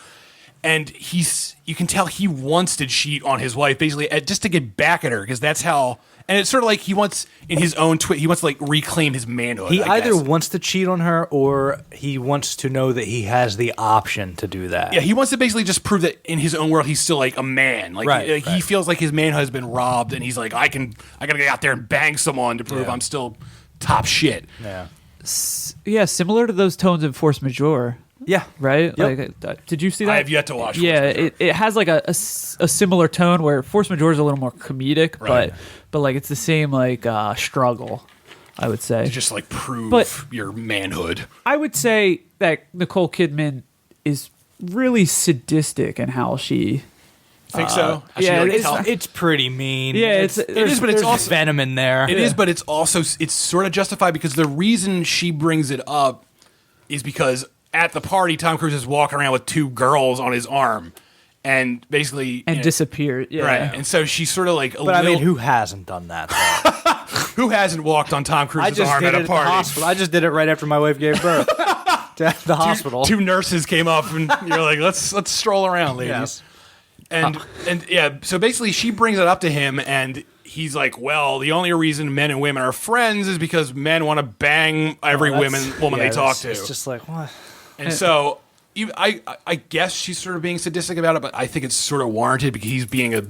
And you can tell he wants to cheat on his wife, basically, just to get back at her, because that's how. And it's sort of like he wants, in his own he wants to like reclaim his manhood. He I either guess. wants to cheat on her, or he wants to know that he has the option to do that. Yeah, he wants to basically just prove that in his own world he's still like a man. Like, Right. He feels like his manhood has been robbed, and he's like, I gotta get out there and bang someone to prove I'm still top shit. Yeah. Yeah, similar to those tones in Force Majeure. Yeah. Right? Yep. Like, did you see that? I have yet to watch. Yeah, Force Majeure. it has like a similar tone where Force Majeure is a little more comedic, Right. but like it's the same like struggle, I would say. to just like prove But- your manhood. I would say that Nicole Kidman is really sadistic in how she. Think so? How she, yeah, like, it's- tell- It's pretty mean. Yeah, it is, but it's there's also venom in there. It is, but it's also it's sort of justified because the reason she brings it up is because at the party, Tom Cruise is walking around with 2 girls on his arm, and basically And disappeared. Yeah. right. And so she's sort of like a But I little. mean, who hasn't done that? Though? Who hasn't walked on Tom I Cruise's just arm did at it a at the party? hospital. I just did it right after my wife gave birth. To the hospital. 2 nurses came up, and you're like, let's stroll around, ladies. Yes. And yeah, so basically she brings it up to him, and he's like, well, the only reason men and women are friends is because men want to bang every woman they talk to. It's just like, what? And so I guess she's sort of being sadistic about it, but I think it's sort of warranted because he's being a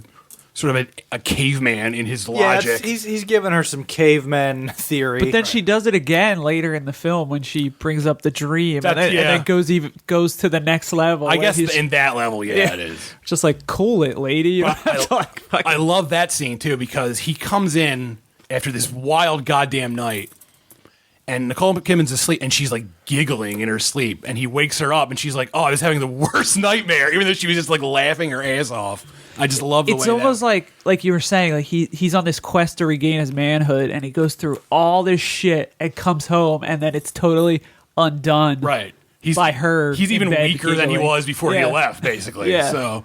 sort of a caveman in his logic. He's giving her some caveman theory. But then she does it again later in the film when she brings up the dream, and then goes to the next level. I guess he's in that level, it is. just like, cool it, lady. I love that scene too because he comes in after this wild goddamn night, and Nicole Kidman's asleep, and she's like giggling in her sleep, and he wakes her up, and she's like, "Oh, I was having the worst nightmare," even though she was just like laughing her ass off. I just love the way It's almost like you were saying, like he's on this quest to regain his manhood, and he goes through all this shit and comes home, and then it's totally undone. right. He's by her He's in even bed weaker than he giggling. was before he Yeah. left, basically. Yeah. So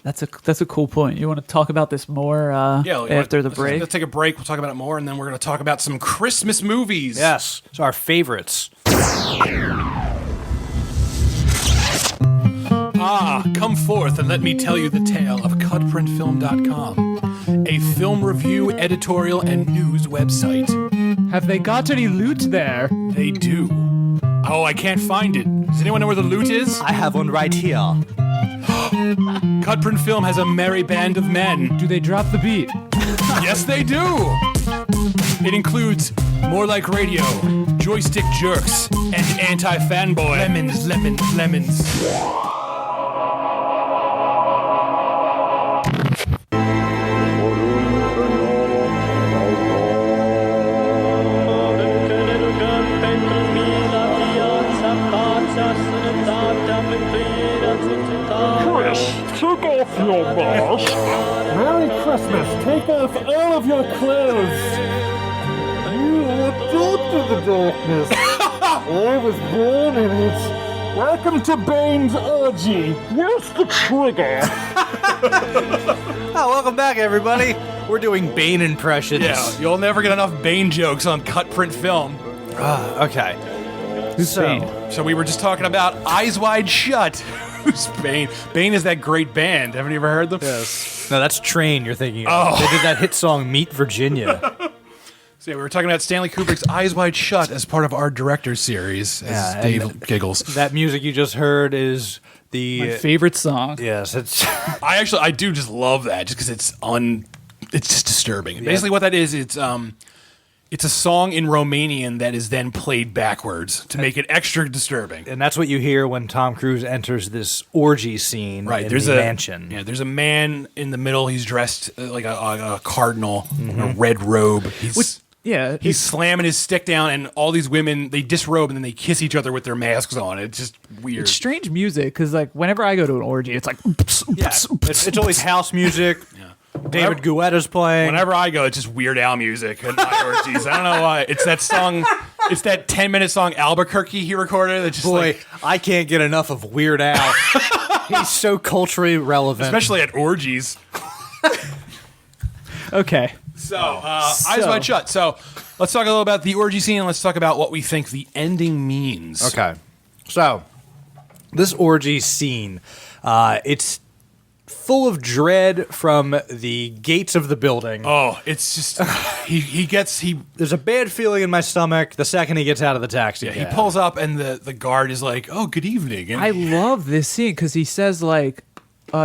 That's a cool point. You want to talk about this more after the break? Let's take a break. We'll talk about it more, and then we're going to talk about some Christmas movies. yes, it's our favorites. Come forth and let me tell you the tale of CutPrintFilm.com, a film review, editorial, and news website. Have they got any loot there? They do. Oh, I can't find it. Does anyone know where the loot is? I have one right here. Cutprint Film has a merry band of men. Do they drop the beat? Yes, they do. It includes More Like Radio, Joystick Jerks, and Anti-Fanboy. Lemons, lemons, lemons. Take off your mask. Merry Christmas. Take off all of your clothes. You are dead to the darkness. I was born in it. Welcome to Bane's orgy. Where's the trigger? Oh, welcome back, everybody. We're doing Bane impressions. Yeah, you'll never get enough Bane jokes on Cutprint Film. Okay. Who's Bane? So we were just talking about Eyes Wide Shut. Who's Bane? Bane is that great band. Haven't you ever heard them? Yes. No, that's Train you're thinking of. Oh. They did that hit song Meet Virginia. So yeah, we were talking about Stanley Kubrick's Eyes Wide Shut as part of our director's series. As Yeah, Dave giggles. That music you just heard is the My favorite song. yes, it's I do just love that just because it's just disturbing. And basically what that is, it's a song in Romanian that is then played backwards to make it extra disturbing. and that's what you hear when Tom Cruise enters this orgy scene Right, in there's the a mansion. Yeah, there's a man in the middle. He's dressed like a cardinal in a red robe. Yeah, He's slamming his stick down, and all these women, they disrobe and then they kiss each other with their masks on. It's just weird. it's strange music because like whenever I go to an orgy, it's like Yeah, it's always house music. David Guetta's playing. Whenever I go, it's just Weird Al music at my orgies. I don't know why. It's that song. It's that 10-minute song Albuquerque he recorded. That just Boy, I can't get enough of Weird Al. He's so culturally relevant. especially at orgies. Okay. So, Eyes Wide Shut. So, let's talk a little about the orgy scene, and let's talk about what we think the ending means. Okay. So, this orgy scene, it's full of dread from the gates of the building. Oh, it's just he There's a bad feeling in my stomach the second he gets out of the taxi. he pulls up, and the guard is like, "Oh, good evening." And I love this scene because he says like,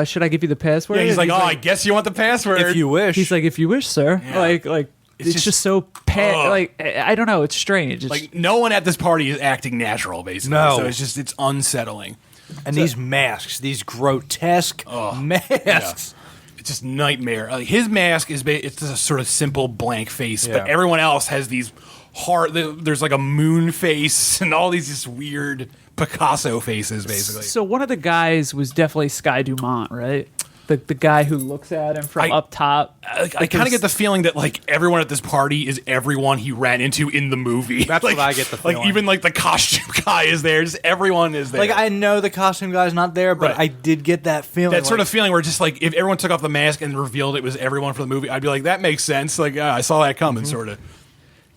"Should I give you the password?" yeah, he's like, "Oh, I guess you want the password." If you wish. He's like, "If you wish, sir." Yeah. Like it's just so like I don't know. It's strange. It's like no one at this party is acting natural, basically. No. So it's unsettling. and these masks, these grotesque masks. It's just nightmare. Like, his mask is it's just a sort of simple blank face, Yeah. but everyone else has these hard. There's like a moon face and all these just weird Picasso faces, basically. So one of the guys was definitely Sky Dumont, right? The guy who looks at him from up top. I kind of get the feeling that like everyone at this party is everyone he ran into in the movie. That's like, what I get the feeling. Like even like the costume guy is there. Just everyone is there. Like, I know the costume guy's not there, but Right. I did get that feeling. that sort of feeling where just like if everyone took off the mask and revealed it was everyone from the movie, I'd be like, that makes sense. Like I saw that coming, sort of.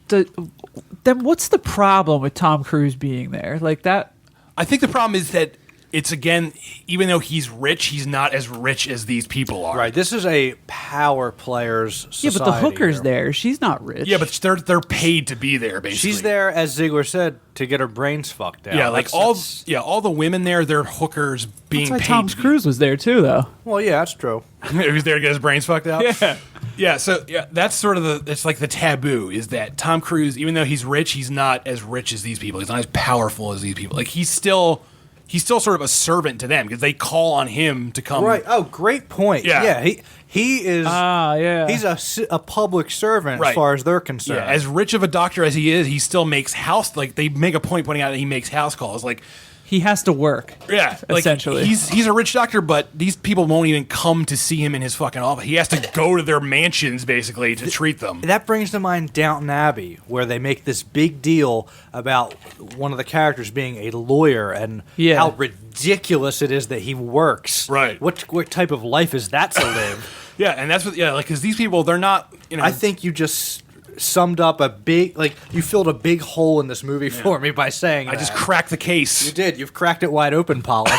Then what's the problem with Tom Cruise being there? Like that. I think the problem is that it's, again, even though he's rich, he's not as rich as these people are. Right, this is a power players society. Yeah, but the hooker's here. there. She's not rich. Yeah, but they're paid to be there, basically. She's there, as Ziegler said, to get her brains fucked out. Yeah, like That's- all the women there, they're hookers being That's why paid. Tom to be- Cruise was there too, though. Well, yeah, that's true. He was there to get his brains fucked out. Yeah. Yeah, so yeah, that's sort of it's like the taboo is that Tom Cruise, even though he's rich, he's not as rich as these people. He's not as powerful as these people. Like he's still sort of a servant to them because they call on him to come. Right. Oh, great point. Yeah. He is. Yeah. He's a public servant Right. as far as they're concerned. Yeah, as rich of a doctor as he is, he still makes house. Like they make a point pointing out that he makes house calls. Like He has to work. yeah, like, Essentially. he's a rich doctor, but these people won't even come to see him in his fucking office. He has to go to their mansions basically to treat them. That brings to mind Downton Abbey, where they make this big deal about one of the characters being a lawyer and Yeah. how ridiculous it is that he works. Right. What type of life is that to live? Yeah, and that's what like because these people they're not I think you just summed up you filled a big hole in this movie for me by saying I just that. cracked the case. You did. You've cracked it wide open, Pollock.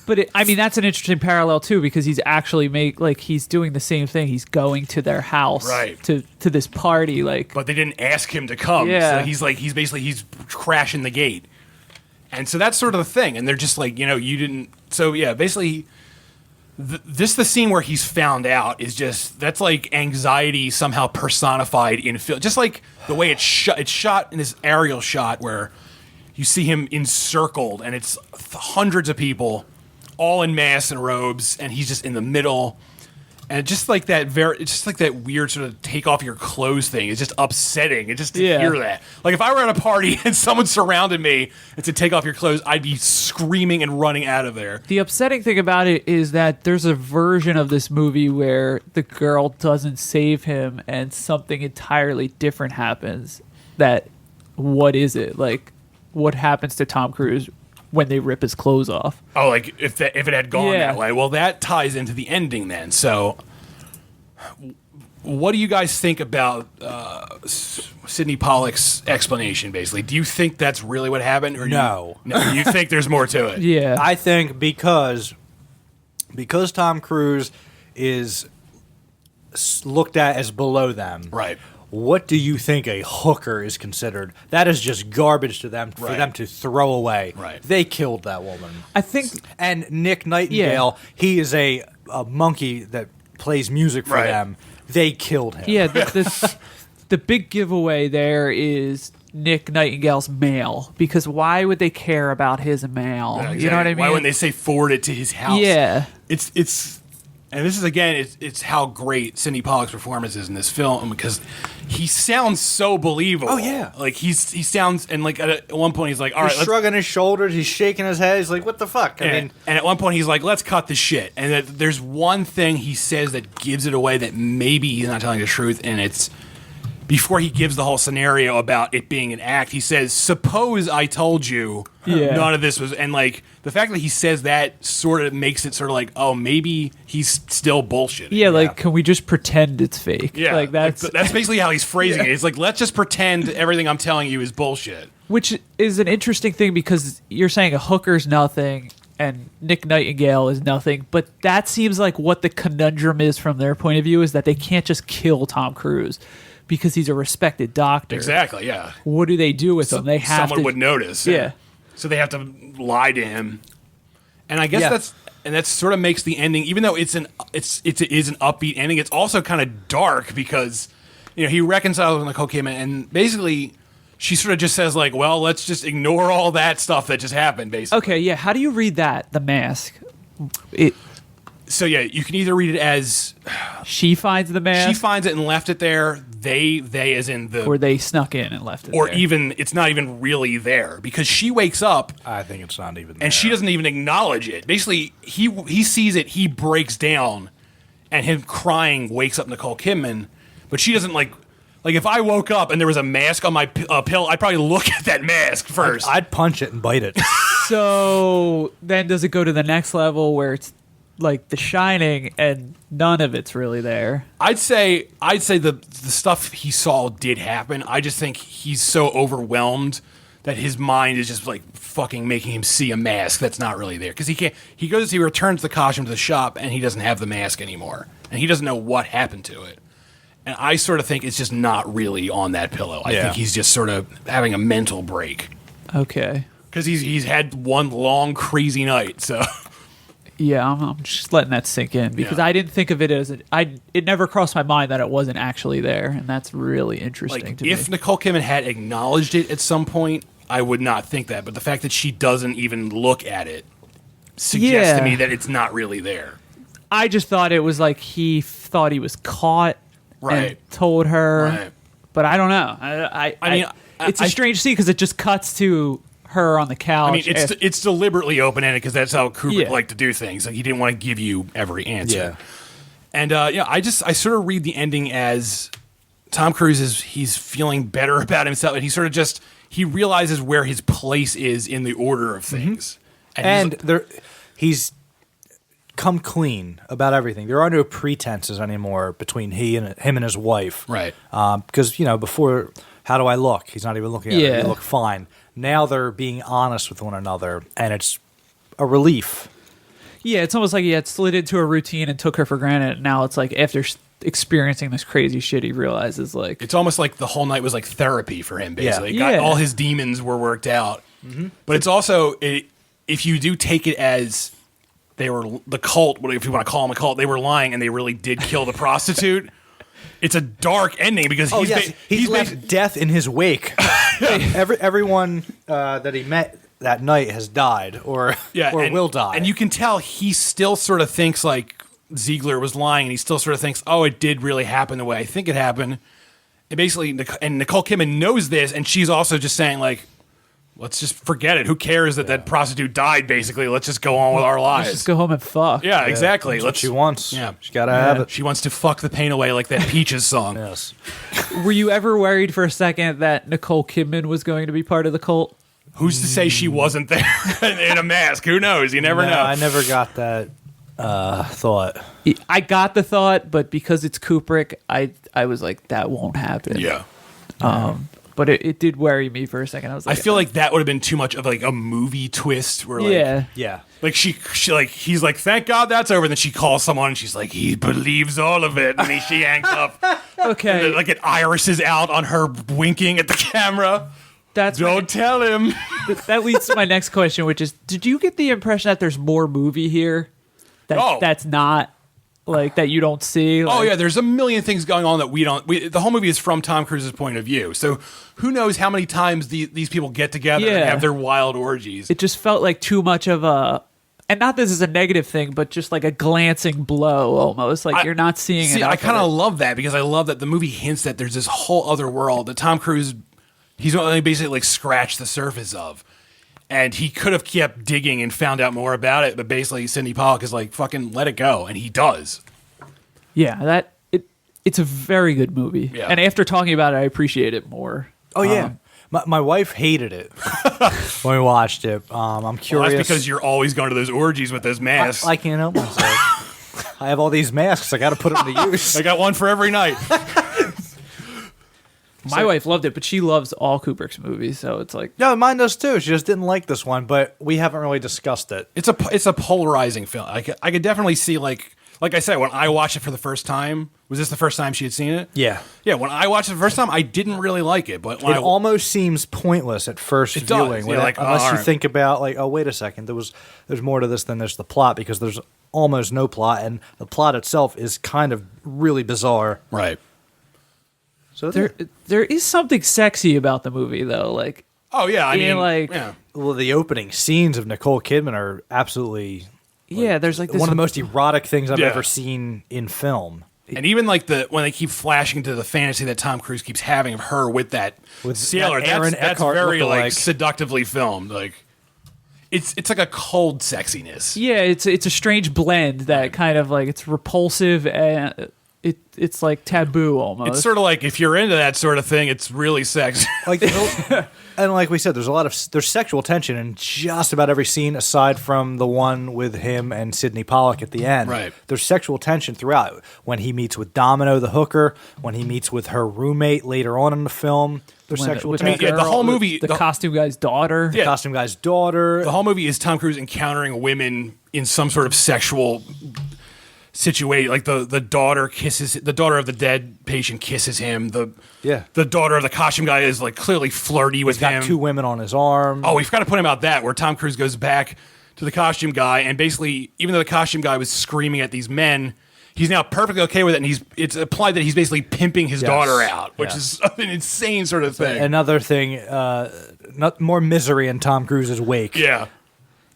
But I mean, that's an interesting parallel too, because he's actually he's doing the same thing. He's going to their house, Right. to this party, like. But they didn't ask him to come. Yeah. So he's crashing the gate. And so that's sort of the thing. And they're just like, you didn't. So yeah, basically, the scene where he's found out is just, that's like anxiety somehow personified in film. Just like the way it's shot in this aerial shot where you see him encircled and it's hundreds of people all in masks and robes and he's just in the middle. And just like that it's just like that weird sort of take off your clothes thing. It's just upsetting. It's just to Yeah. hear that. Like if I were at a party and someone surrounded me and said take off your clothes, I'd be screaming and running out of there. The upsetting thing about it is that there's a version of this movie where the girl doesn't save him and something entirely different happens. What is it? Like, what happens to Tom Cruise when they rip his clothes off? Oh, like if it had gone Yeah. that way. Well, that ties into the ending then. So what do you guys think about Sidney Pollack's explanation, basically? Do you think that's really what happened? Or No. Do you think there's more to it? Yeah. I think because Tom Cruise is looked at as below them. Right. What do you think a hooker is considered? That is just garbage to them for Right. them to throw away. Right. They killed that woman. I think And Nick Nightingale, he is a monkey that plays music for Right. them. They killed him. Yeah, the big giveaway there is Nick Nightingale's mail, because why would they care about his mail? Yeah, You know what I mean? Why wouldn't they say forward it to his house? Yeah. It's And this is, again, it's how great Sidney Pollack's performance is in this film, because he sounds so believable. Oh, yeah. Like, he sounds, and like at one point he's like, all right, He's shrugging his shoulders, he's shaking his head, he's like, what the fuck? and at one point he's like, let's cut the shit. And there's one thing he says that gives it away that maybe he's not telling the truth, and it's before he gives the whole scenario about it being an act, he says, suppose I told you none of this was, and like, the fact that he says that sort of makes it sort of like, oh, maybe he's still bullshit. Yeah, like, can we just pretend it's fake? Yeah, like that's basically how he's phrasing it. It's like, let's just pretend everything I'm telling you is bullshit. which is an interesting thing because you're saying a hooker's nothing and Nick Nightingale is nothing, but that seems like what the conundrum is from their point of view is that they can't just kill Tom Cruise because he's a respected doctor. Exactly. Yeah. What do they do with him? They have someone to, would notice. Yeah. So they have to lie to him, and I guess that sort of makes the ending, even though it is an upbeat ending, it's also kind of dark because he reconciles with Nicole Kidman, and basically she sort of just says like, well, let's just ignore all that stuff that just happened. Basically. Okay. Yeah. How do you read that? The Mask. So yeah, you can either read it as She finds the mask. she finds it and left it there. They as in the, or they snuck in and left it or there. even it's not even really there because she wakes up I think it's not even there. and she doesn't even acknowledge it. Basically, he sees it, he breaks down, and him crying wakes up Nicole Kidman, but she doesn't like if I woke up and there was a mask on my pill, I'd probably look at that mask first. I'd punch it and bite it. So then does it go to the next level where it's like The Shining and none of it's really there? I'd say the stuff he saw did happen. I just think he's so overwhelmed that his mind is just like fucking making him see a mask that's not really there because he returns the costume to the shop and he doesn't have the mask anymore and he doesn't know what happened to it. And I sort of think it's just not really on that pillow. I think he's just sort of having a mental break. Okay. Because he's had one long crazy night, so Yeah, I'm just letting that sink in because I didn't think of it as it never crossed my mind that it wasn't actually there, and that's really interesting like to me. if Nicole Kidman had acknowledged it at some point, I would not think that. But the fact that she doesn't even look at it suggests to me that it's not really there. I just thought it was like he thought he was caught and told her, Right. but I don't know. I mean, it's a strange scene because it just cuts to her on the couch. I mean, it's deliberately open-ended because that's how Kubrick liked to do things. Like, he didn't want to give you every answer. Yeah. And, I sort of read the ending as Tom Cruise he's feeling better about himself, and he sort of just, he realizes where his place is in the order of things. And he's come clean about everything. There are no pretenses anymore between him and his wife. Right. Because, before, how do I look? He's not even looking at her. You look fine. Now they're being honest with one another, and it's a relief. Yeah, it's almost like he had slid into a routine and took her for granted. Now it's like after experiencing this crazy shit, he realizes like it's almost like the whole night was like therapy for him. Basically, Yeah. all his demons were worked out. Mm-hmm. But it's also if you do take it as they were the cult, if you want to call them a cult, they were lying and they really did kill the prostitute. It's a dark ending because he's left death in his wake. Everyone that he met that night has died or will die. And you can tell he still sort of thinks like Ziegler was lying, and he still sort of thinks, oh, it did really happen the way I think it happened. And basically, Nicole Kidman knows this, and she's also just saying like, let's just forget it. Who cares that prostitute died, basically? Let's just go on with our lives. let's just go home and fuck. Yeah, exactly. That's what she wants. Yeah. She gotta have it. She wants to fuck the pain away like that Peaches song. Yes. Were you ever worried for a second that Nicole Kidman was going to be part of the cult? Who's to say she wasn't there in a mask? Who knows? You never know. I never got that thought. I got the thought, but because it's Kubrick, I was like, that won't happen. Yeah. But it did worry me for a second. I was like, I feel like that would have been too much of like a movie twist where like Yeah. like she like he's like, thank God that's over, and then she calls someone and she's like, he believes all of it, and then she hangs up. okay. And then, like it irises out on her winking at the camera. Don't tell him. That leads to my next question, which is, did you get the impression that there's more movie here that's not like that you don't see? Like, Oh yeah, there's a million things going on that we don't. The whole movie is from Tom Cruise's point of view, so who knows how many times these people get together and have their wild orgies. it just felt like too much of a and not this is a negative thing, but just like a glancing blow almost. Like you're not seeing it. I kind of love that because I love that the movie hints that there's this whole other world that Tom Cruise, he's only basically like scratched the surface of. And he could have kept digging and found out more about it, but basically Sidney Pollack is like, fucking let it go. And he does. Yeah, it's a very good movie. Yeah. And after talking about it, I appreciate it more. Oh, yeah. My wife hated it when we watched it. I'm curious. Well, that's because you're always going to those orgies with those masks. I can't help myself. I have all these masks. I got to put them to use. I got one for every night. My wife loved it, but she loves all Kubrick's movies, so it's like... Yeah, mine does too. She just didn't like this one, but we haven't really discussed it. It's a polarizing film. I could definitely see, like I said, when I watched it for the first time, was this the first time she had seen it? Yeah. Yeah, when I watched it the first time, I didn't really like it. But when It almost seems pointless at first It does. viewing. You're like, unless oh, you alright. think about, like, oh, wait a second, there's more to this than there's the plot, because there's almost no plot, and the plot itself is kind of really bizarre. Right. So There is something sexy about the movie, though. Like, Oh, yeah. I Yeah, mean, like- yeah. well, the opening scenes of Nicole Kidman are absolutely yeah, there's like this... one of the most erotic things I've Yeah. ever seen in film. And even like when they keep flashing to the fantasy that Tom Cruise keeps having of her with that sailor, that Aaron that's Eckhart very like lookalike. seductively filmed. Like it's like a cold sexiness. Yeah, it's a strange blend that kind of like, it's repulsive and it's like taboo almost. It's sort of like if you're into that sort of thing, it's really sexy. Like, and like we said, there's sexual tension in just about every scene, aside from the one with him and Sidney Pollack at the end. Right. There's sexual tension throughout. When he meets with Domino the hooker, when he meets with her roommate later on in the film, there's sexual with tension. yeah, the whole movie- the the- costume guy's daughter. Yeah. Costume guy's daughter. The whole movie is Tom Cruise encountering women in some sort of sexual situation. Like the daughter of the dead patient kisses him. The daughter of the costume guy is like clearly flirty with He's got him. two women on his arm. Oh, we've got to put him out that where Tom Cruise goes back to the costume guy, and basically, even though the costume guy was screaming at these men, he's now perfectly okay with it, and it's implied that he's basically pimping his daughter out, which is an insane sort of thing. Another thing, more misery in Tom Cruise's wake. Yeah.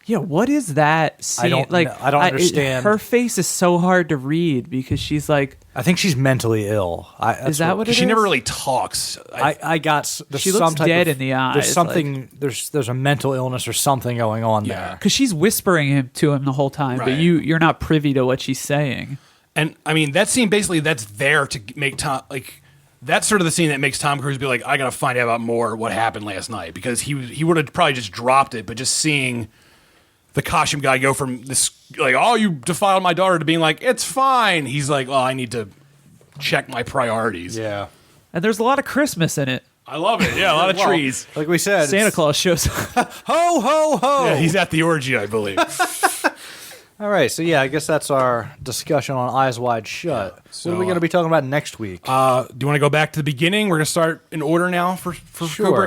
Yeah, what is that scene? I don't understand. Her face is so hard to read because she's like, I think she's mentally ill. is that what it is? She never really talks. I got. There's She looks some type dead of, in the eyes, There's something. There's a mental illness or something going on Yeah. there. because she's whispering to him the whole time, Right. but you're not privy to what she's saying. And I mean, that scene basically that's there to make Tom like that's sort of the scene that makes Tom Cruise be like, I got to find out about more what happened last night, because he would have probably just dropped it, but just seeing the costume guy go from this like, oh, you defiled my daughter, to being like, it's fine. He's like, oh, I need to check my priorities. Yeah. And there's a lot of Christmas in it. I love it. Yeah, a lot of Well, trees. Like we said, Santa it's- Claus shows up. Ho ho ho! Yeah, he's at the orgy, I believe. All right, so yeah, I guess that's our discussion on Eyes Wide Shut. So, what are we going to be talking about next week? Do you want to go back to the beginning? We're going to start in order now for Sure.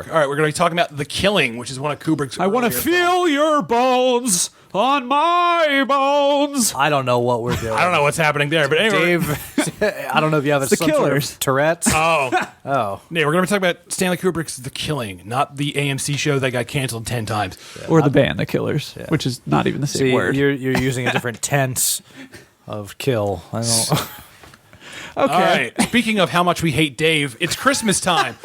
Kubrick. All right, we're going to be talking about The Killing, which is one of Kubrick's. I want to earlier films. feel your bones on my bones. I don't know what we're doing. I don't know what's happening there, but anyway. Dave. I don't know if you have The some sort Killers. of Tourette's. Oh. Oh, Yeah, we're going to be talking about Stanley Kubrick's The Killing, not the AMC show that got canceled 10 times. Or the band, The Killers, which is not even the same see, word. you're using a different tense of kill. I don't. Okay. All right. Speaking of how much we hate Dave, it's Christmas time.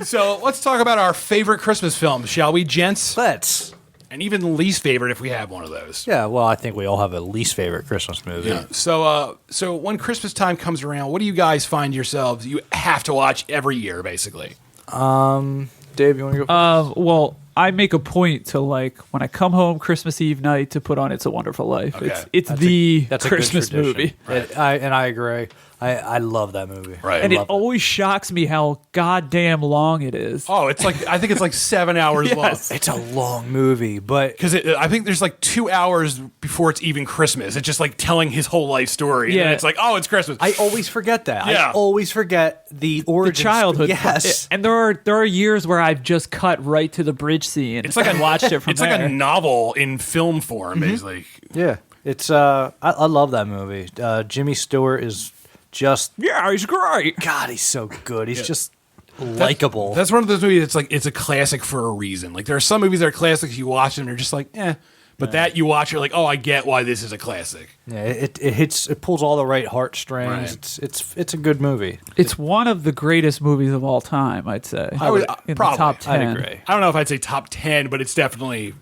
So let's talk about our favorite Christmas films, shall we, gents? Let's. And even least favorite if we have one of those. Yeah, well, I think we all have a least favorite Christmas movie. Yeah. So when Christmas time comes around, what do you guys find yourselves you have to watch every year, basically? Dave, you want to go? Well, I make a point to, like, when I come home Christmas Eve night, to put on It's a Wonderful Life. Okay. It's That's the a good Christmas tradition. movie. I agree. I love that movie. Right. And it love it. always shocks me how goddamn long it is. Oh, it's like I think it's like 7 hours long. It's a long movie, but Because I think there's like 2 hours before it's even Christmas. It's just like telling his whole life story. And Yeah. then it's like, oh, it's Christmas. I always forget that. Yeah. I always forget the origin. The childhood. Yes. And there are years where I've just cut right to the bridge scene. It's like and watched it from it's there. like a novel in film form, basically. Yeah. It's I love that movie. Jimmy Stewart is just Yeah, he's great. God, he's so good. He's just likable. That's one of those movies that's like, it's a classic for a reason. Like, there are some movies that are classics, you watch them and you're just like, eh. But that you watch, you're like, oh, I get why this is a classic. Yeah, it pulls all the right heartstrings. Right. It's a good movie. It's one of the greatest movies of all time, I'd say. I would, in probably. the top 10. I'd agree. I don't know if I'd say top 10, but it's definitely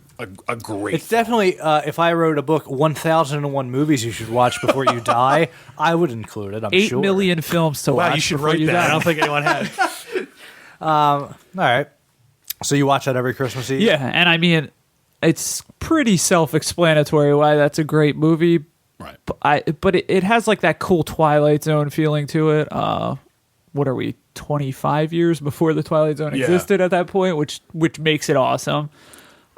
a great. It's definitely, if I wrote a book, 1001 movies you should watch before you die, I would include it, I'm 8 sure. million films to watch. Wow, you should before write you that. die. I don't think anyone has. All right. So you watch that every Christmas Eve? Yeah, and I mean, it's pretty self-explanatory why that's a great movie. Right. But it has like that cool Twilight Zone feeling to it. What are we, 25 years before the Twilight Zone existed at that point, which makes it awesome.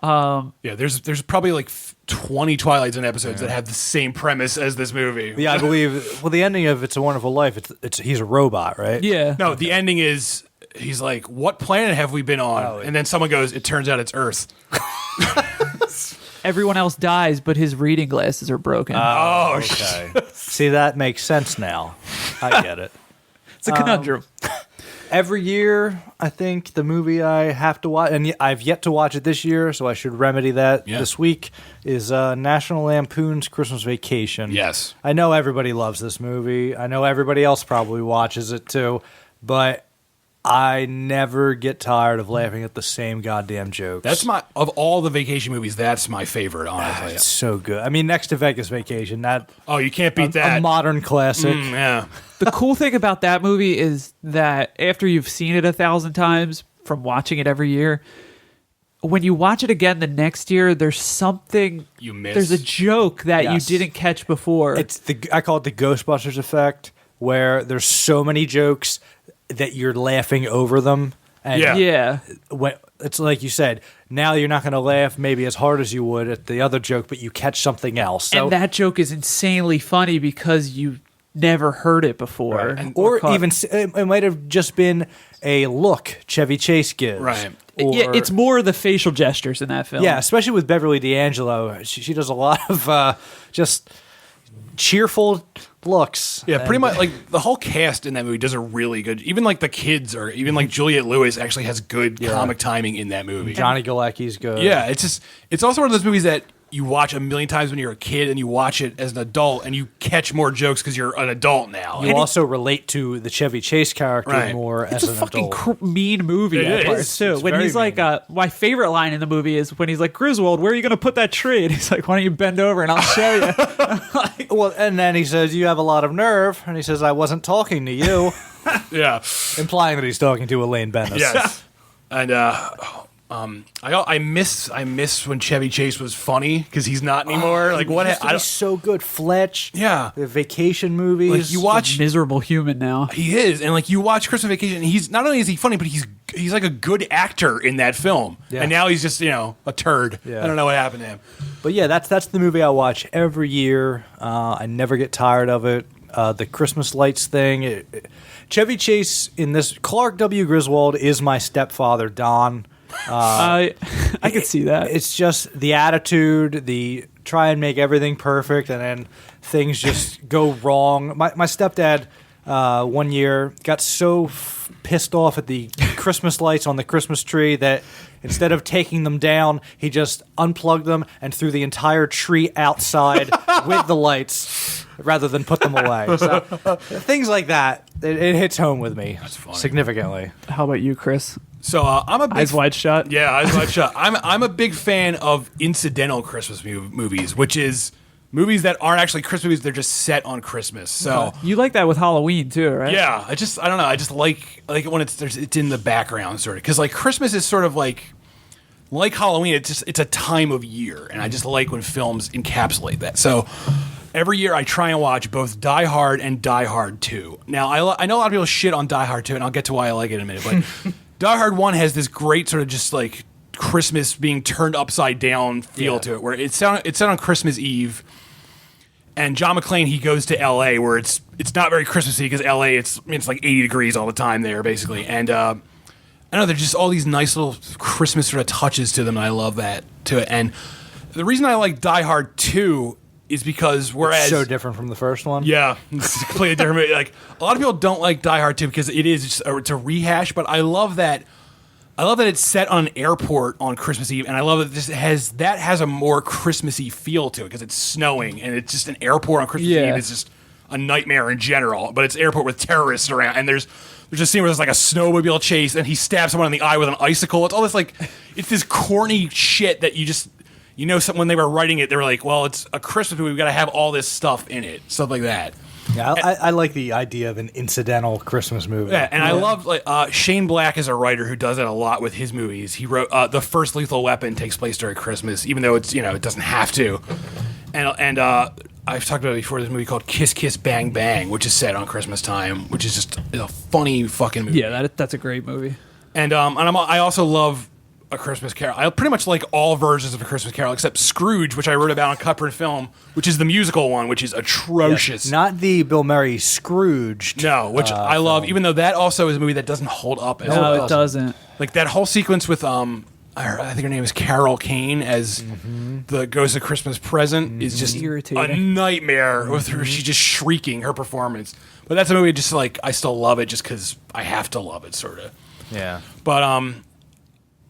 Yeah, there's probably like 20 Twilight Zone episodes that have the same premise as this movie. Yeah, I believe. Well, the ending of It's a Wonderful Life, he's a robot, right? Yeah. No, the ending is he's like, "What planet have we been on?" Oh, yeah. And then someone goes, "It turns out it's Earth." Everyone else dies, but his reading glasses are broken. Oh, Okay. See, that makes sense now. I get it. It's a conundrum. Every year, I think the movie I have to watch, and I've yet to watch it this year, so I should remedy that this week, is National Lampoon's Christmas Vacation. Yes. I know everybody loves this movie. I know everybody else probably watches it too, but I never get tired of laughing at the same goddamn jokes. That's of all the vacation movies, that's my favorite, honestly. It's so good. I mean, next to Vegas Vacation, You can't beat that. a modern classic. Yeah. The cool thing about that movie is that after you've seen it 1,000 times from watching it every year, when you watch it again the next year, there's something You miss. There's a joke that Yes. you didn't catch before. I call it the Ghostbusters effect, where there's so many jokes that you're laughing over them. And yeah. It's like you said, now you're not going to laugh maybe as hard as you would at the other joke, but you catch something else. So, And that joke is insanely funny because you never heard it before. right. Or even it might have just been a look Chevy Chase gives. Right. Yeah, it's more the facial gestures in that film. Yeah, especially with Beverly D'Angelo. She does a lot of just cheerful looks. Yeah, pretty much like the whole cast in that movie does a really good. Even like the kids are. Even like Juliette Lewis actually has good comic timing in that movie. Johnny Galecki's good. Yeah, it's also one of those movies that you watch a million times when you're a kid, and you watch it as an adult, and you catch more jokes because you're an adult now. You also relate to the Chevy Chase character more It's as a an fucking adult. mean movie It at is. parts too. It's When very he's like, mean. my favorite line in the movie is when he's like, Griswold, where are you going to put that tree? And he's like, why don't you bend over and I'll show you? Well, and then he says, "You have a lot of nerve," and he says, "I wasn't talking to you," Yeah, implying that he's talking to Elaine Bennis. yes. And I miss when Chevy Chase was funny because he's not anymore. Like what? He's so good. Fletch. Yeah. The vacation movies. Like you watch. Miserable human now. He is, and like you watch Christmas Vacation, and he's not only is he funny, but he's like a good actor in that film. Yeah. And now he's just a turd. Yeah. I don't know what happened to him. But yeah, that's the movie I watch every year. I never get tired of it. The Christmas lights thing. Chevy Chase in this. Clark W. Griswold is my stepfather, Don. I could see that. It's just the attitude, the try and make everything perfect, and then things just go wrong. My stepdad one year got so pissed off at the Christmas lights on the Christmas tree that instead of taking them down, he just unplugged them and threw the entire tree outside with the lights rather than put them away. So things like that, it hits home with me significantly. How about you, Chris? So I'm a big Eyes wide shut. Yeah, Eyes Wide Shut. I'm a big fan of incidental Christmas movies, which is movies that aren't actually Christmas movies. They're just set on Christmas. So You like that with Halloween too, right? yeah, I don't know. I just like it when it's in the background sort of because like Christmas is sort of like Halloween. It's a time of year, and I just like when films encapsulate that. So every year I try and watch both Die Hard and Die Hard 2. Now I know a lot of people shit on Die Hard 2, and I'll get to why I like it in a minute, but. Die Hard 1 has this great sort of just like Christmas being turned upside down feel to it, where it's set on Christmas Eve, and John McClane, he goes to L.A. where it's not very Christmassy because L.A. it's like 80 degrees all the time there basically, and I know there's just all these nice little Christmas sort of touches to them, and I love that to it. And the reason I like Die Hard 2 is because whereas It's so different from the first one. yeah, it's a completely different movie. Like a lot of people don't like Die Hard 2 because it's a rehash, but I love that I love that it's set on an airport on Christmas Eve, and I love that has a more Christmassy feel to it because it's snowing and it's just an airport on Christmas Eve. It's just a nightmare in general, but it's an airport with terrorists around, and there's a scene where there's like a snowmobile chase, and he stabs someone in the eye with an icicle. It's all this it's this corny shit that when they were writing it, they were like, well, it's a Christmas movie, we've got to have all this stuff in it, stuff like that. Yeah, I like the idea of an incidental Christmas movie. Yeah, and I love Shane Black is a writer who does it a lot with his movies. He wrote the first Lethal Weapon takes place during Christmas, even though it's it doesn't have to. And I've talked about it before. This movie called Kiss Kiss Bang Bang, which is set on Christmas time, which is just a funny fucking movie. Yeah, that's a great movie. And I also love A Christmas Carol. I pretty much like all versions of A Christmas Carol except Scrooge, which I wrote about on CutPrintFilm, which is the musical one, which is atrocious. Yes, not the Bill Murray Scrooge. No, which I love, even though that also is a movie that doesn't hold up as well. No, it doesn't. Like that whole sequence with I think her name is Carol Kane as the Ghost of Christmas Present is just irritating. A nightmare with her. She's just shrieking her performance. But that's a movie just I still love it just because I have to love it, sort of. Yeah. But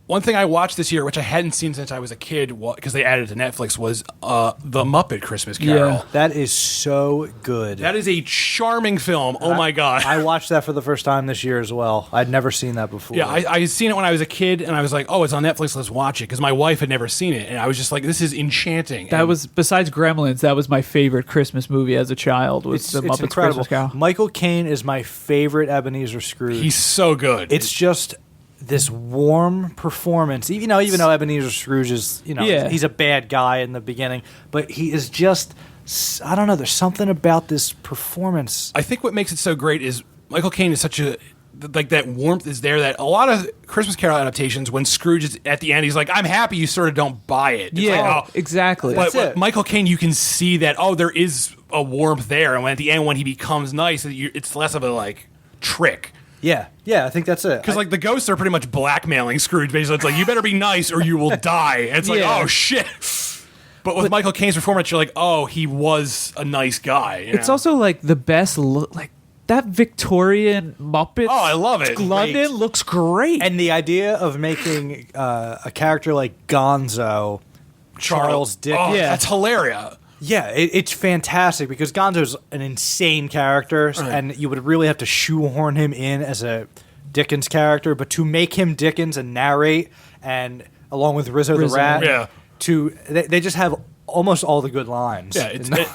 one thing I watched this year, which I hadn't seen since I was a kid, because they added it to Netflix, was The Muppet Christmas Carol. Yeah. That is so good. That is a charming film. Oh my god! I watched that for the first time this year as well. I'd never seen that before. Yeah, I had seen it when I was a kid, and I was like, "Oh, it's on Netflix. Let's watch it." Because my wife had never seen it, and I was just like, "This is enchanting." That was, besides Gremlins, that was my favorite Christmas movie as a child. Was The Muppets incredible. Christmas Carol. Michael Caine is my favorite Ebenezer Scrooge. He's so good. It's just this warm performance. Even though Ebenezer Scrooge is, he's a bad guy in the beginning, but he is just, I don't know, there's something about this performance. I think what makes it so great is Michael Caine is such a, that warmth is there that a lot of Christmas Carol adaptations, when Scrooge is at the end, he's like, I'm happy, you sort of don't buy it. It's exactly. But Michael Caine, you can see that, there is a warmth there, and at the end when he becomes nice, it's less of a trick. Yeah, I think that's it. Because the ghosts are pretty much blackmailing Scrooge. Basically, it's like, you better be nice or you will die. And it's like, oh shit. But with Michael Caine's performance, you're like, oh, he was a nice guy. It's also the best look, that Victorian Muppet. Oh, I love it. London looks great. And the idea of making a character like Gonzo, Charles Dickens. Oh, that's hilarious. Yeah, it's fantastic because Gonzo's an insane character, and you would really have to shoehorn him in as a Dickens character. But to make him Dickens and narrate, and along with Rizzo the Rat, they just have almost all the good lines. Yeah,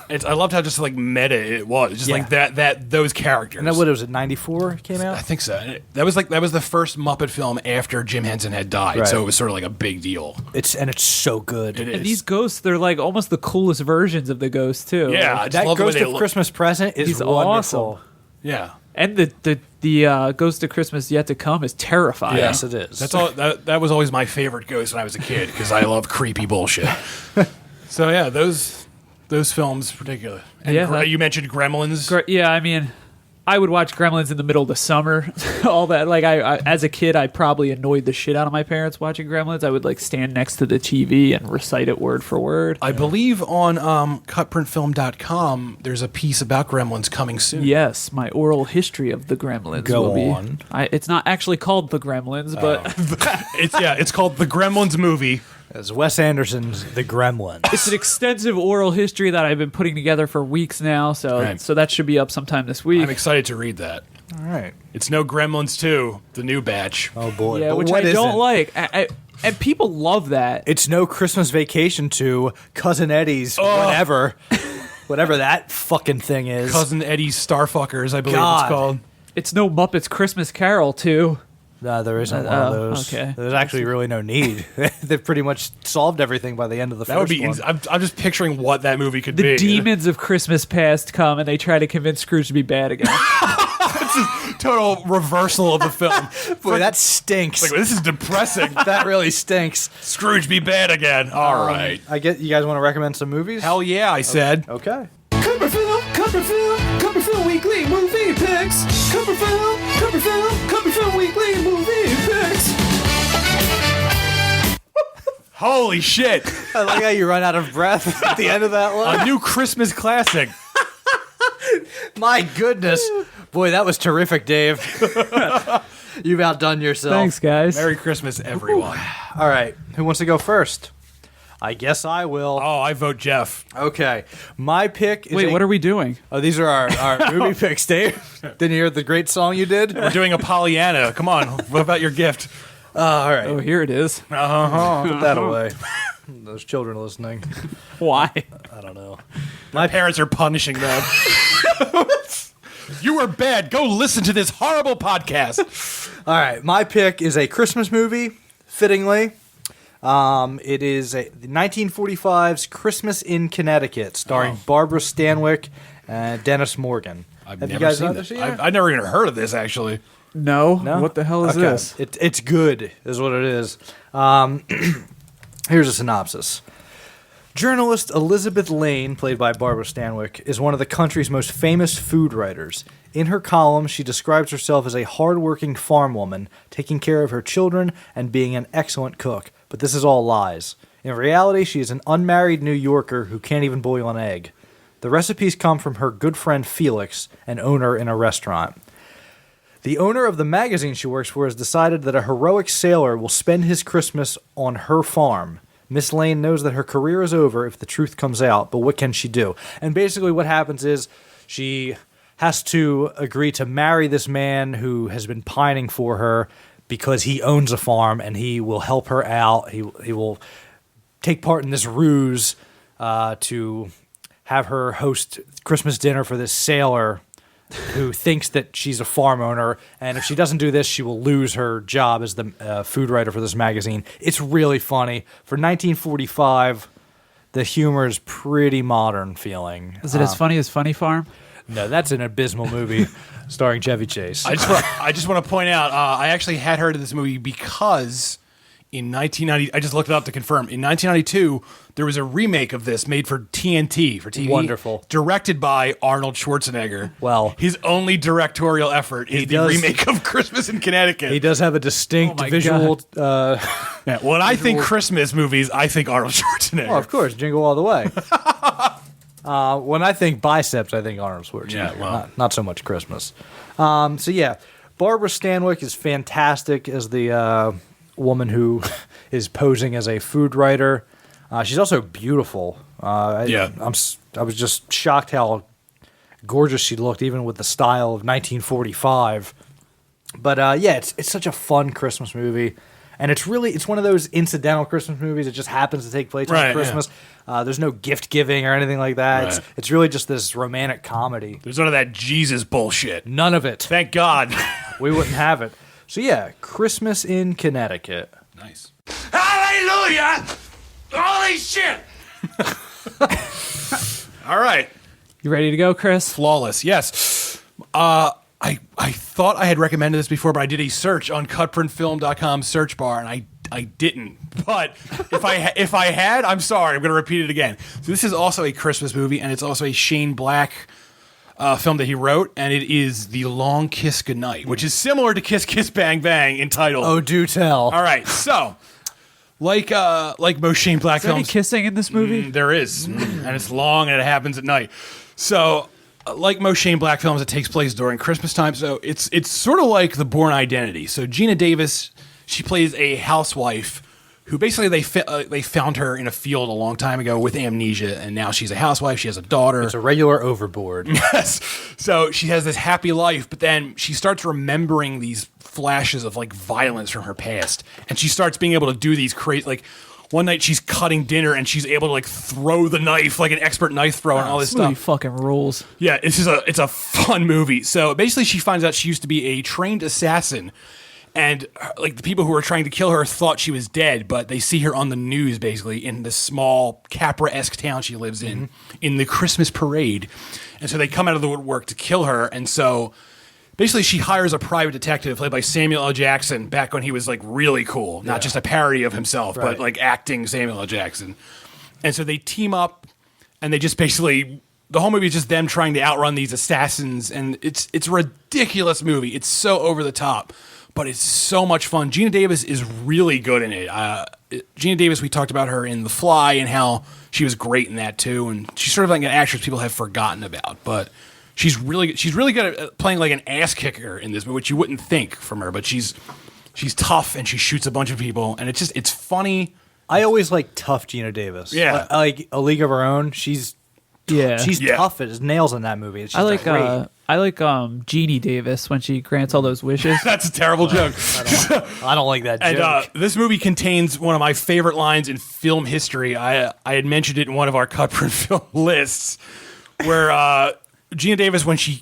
I loved how just meta it was, just that those characters. And that was it, 94 came out? I think so. And that was the first Muppet film after Jim Henson had died, so it was sort of a big deal. It's so good. It is. And these ghosts, they're almost the coolest versions of the ghosts too. Yeah, that Ghost of Christmas Present is wonderful. Awesome. Yeah. And the Ghost of Christmas Yet to Come is terrifying. Yeah. Yes, it is. That's all. That was always my favorite ghost when I was a kid because I love creepy bullshit. So yeah, those films particularly. And you mentioned Gremlins. I would watch Gremlins in the middle of the summer. All that, I as a kid, I probably annoyed the shit out of my parents watching Gremlins. I would stand next to the TV and recite it word for word. I believe on CutPrintFilm.com there's a piece about Gremlins coming soon. Yes, my oral history of the Gremlins. Go will be. on. It's not actually called the Gremlins, but it's called the Gremlins movie. As Wes Anderson's The Gremlins. It's an extensive oral history that I've been putting together for weeks now, so that should be up sometime this week. I'm excited to read that. All right. It's no Gremlins 2, the new batch. Oh, boy. Yeah, But which what I don't isn't? like. And people love that. It's no Christmas Vacation to Cousin Eddie's whatever that fucking thing is. Cousin Eddie's Starfuckers, I believe God. it's called. It's no Muppets Christmas Carol, too. No, there isn't one of those. Okay. There's actually really no need. They've pretty much solved everything by the end of the That first would be. one. I'm just picturing what that movie could The be. demons of Christmas past come and they try to convince Scrooge to be bad again. Total reversal of the film. Boy, that stinks. This is depressing. That really stinks. Scrooge be bad again. All right. I get you guys want to recommend some movies? Hell yeah, I said. Okay. CutPrintFilm Weekly Movie Picks. CutPrintFilm Weekly Movie Picks. Holy shit. I like how you run out of breath at the end of that one. A new Christmas classic. My goodness. Boy, that was terrific, Dave. You've outdone yourself. Thanks, guys. Merry Christmas, everyone. All right. Who wants to go first? I guess I will. Oh, I vote Jeff. Okay. My pick is Wait, what are we doing? Oh, these are our movie picks, Dave. Didn't you hear the great song you did? We're doing a Pollyanna. Come on. What about your gift? All right. Oh, here it is. Put that away. Those children listening. Why? I don't know. My parents are punishing them. You are bad. Go listen to this horrible podcast. All right. My pick is a Christmas movie, fittingly. It is 1945's Christmas in Connecticut, starring Barbara Stanwyck and Dennis Morgan. I've Have you never guys seen not this. seen it? I've never even heard of this, actually. No. No? What the hell is Okay. this? It's good, is what it is. Here's a synopsis. Journalist Elizabeth Lane, played by Barbara Stanwyck, is one of the country's most famous food writers. In her column, she describes herself as a hard-working farm woman, taking care of her children and being an excellent cook. But this is all lies. In reality, she is an unmarried New Yorker who can't even boil an egg. The recipes come from her good friend Felix, an owner in a restaurant. The owner of the magazine she works for has decided that a heroic sailor will spend his Christmas on her farm. Miss Lane knows that her career is over if the truth comes out, but what can she do? And basically what happens is she has to agree to marry this man who has been pining for her because he owns a farm and he will help her out. He will take part in this ruse to have her host Christmas dinner for this sailor who thinks that she's a farm owner, and if she doesn't do this, she will lose her job as the food writer for this magazine. It's really funny. For 1945, the humor is pretty modern feeling. Is it as funny as Funny Farm? No, that's an abysmal movie starring Chevy Chase. I just want to point out, I actually had heard of this movie because in 1990, I just looked it up to confirm. In 1992, there was a remake of this made for TNT, for TV. Wonderful. Directed by Arnold Schwarzenegger. Well, his only directorial effort is the remake of Christmas in Connecticut. He does have a distinct visual... Yeah, when I think Christmas movies, I think Arnold Schwarzenegger. Well, of course, Jingle All the Way. When I think biceps, I think Arnold Schwarzenegger. Yeah, well. Not so much Christmas. So yeah, Barbara Stanwyck is fantastic as the woman who is posing as a food writer. She's also beautiful. I was just shocked how gorgeous she looked, even with the style of 1945. But yeah, it's such a fun Christmas movie. And it's one of those incidental Christmas movies. It just happens to take place on Christmas. Yeah. There's no gift giving or anything like that. Right. It's really just this romantic comedy. There's none of that Jesus bullshit. None of it. Thank God. We wouldn't have it. So yeah, Christmas in Connecticut. Nice. Hallelujah! Holy shit! All right. You ready to go, Chris? Flawless. Yes. I thought I had recommended this before, but I did a search on CutPrintFilm.com search bar, and I didn't. But if I had, I'm sorry. I'm going to repeat it again. So this is also a Christmas movie, and it's also a Shane Black film that he wrote, and it is The Long Kiss Goodnight, which is similar to Kiss Kiss Bang Bang entitled. Oh, do tell. All right. So, like most Shane Black Is there any films, kissing in this movie? there is, and it's long and it happens at night. So, like most Shane Black films, it takes place during Christmas time. So it's sort of like The Bourne Identity. So Gina Davis, she plays a housewife who basically they found her in a field a long time ago with amnesia, and now she's a housewife. She has a daughter. It's a regular overboard. Yes. So she has this happy life, but then she starts remembering these flashes of like violence from her past, and she starts being able to do these crazy like. One night she's cutting dinner and she's able to like throw the knife like an expert knife thrower and all this This movie stuff. fucking rules. Yeah, it's a fun movie. So basically, she finds out she used to be a trained assassin, and like the people who were trying to kill her thought she was dead, but they see her on the news basically in this small Capra-esque town she lives in the Christmas parade, and so they come out of the woodwork to kill her, and so. Basically, she hires a private detective played by Samuel L. Jackson back when he was like really cool, not just a parody of himself, but like acting Samuel L. Jackson. And so they team up, and they just basically the whole movie is just them trying to outrun these assassins, and it's a ridiculous movie. It's so over the top, but it's so much fun. Gina Davis is really good in it. Gina Davis, we talked about her in The Fly and how she was great in that too, and she's sort of like an actress people have forgotten about, but. she's really good at playing like an ass kicker in this, which you wouldn't think from her. But she's tough and she shoots a bunch of people, and it's funny. I always like tough Gina Davis. Yeah. Like A League of Her Own. She's tough as nails in that movie. It's just I like Jeannie Davis when she grants all those wishes. That's a terrible joke. I don't like that joke. And this movie contains one of my favorite lines in film history. I had mentioned it in one of our CutPrint Film lists, where Gina Davis, when she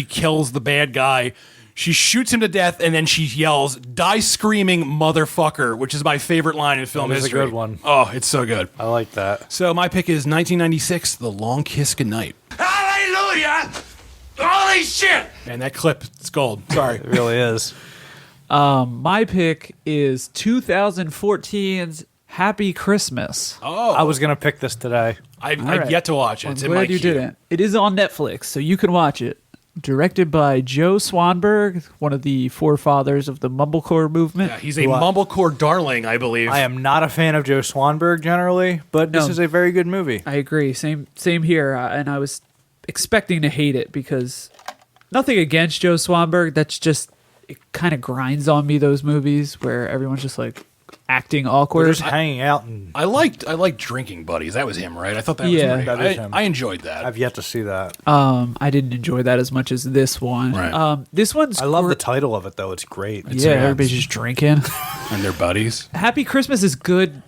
kills the bad guy, she shoots him to death, and then she yells, "Die screaming, motherfucker," which is my favorite line in film history. That is a good one. Oh, it's so good. I like that. So my pick is 1996, The Long Kiss Goodnight. Hallelujah! Holy shit! And that clip, it's gold. Sorry. It really is. My pick is 2014's Happy Christmas. Oh, I was going to pick this today. I've right. yet to watch it. I'm It's in my glad you queue. didn't. It is on Netflix, so you can watch it. Directed by Joe Swanberg, one of the forefathers of the mumblecore movement. Yeah, he's a mumblecore darling, I believe. I am not a fan of Joe Swanberg generally, but this No. is a very good movie. I agree. Same here. And I was expecting to hate it because nothing against Joe Swanberg. That's just, it kind of grinds on me, those movies where everyone's just like acting We're awkward. just hanging out, and I liked Drinking Buddies. That was him, right? I thought that Yeah. was That great. is him. I enjoyed that. I've yet to see that. I didn't enjoy that as much as this one. Right. This one's I love the title of it, though. It's great. yeah, everybody's just drinking. And their buddies. Happy Christmas is good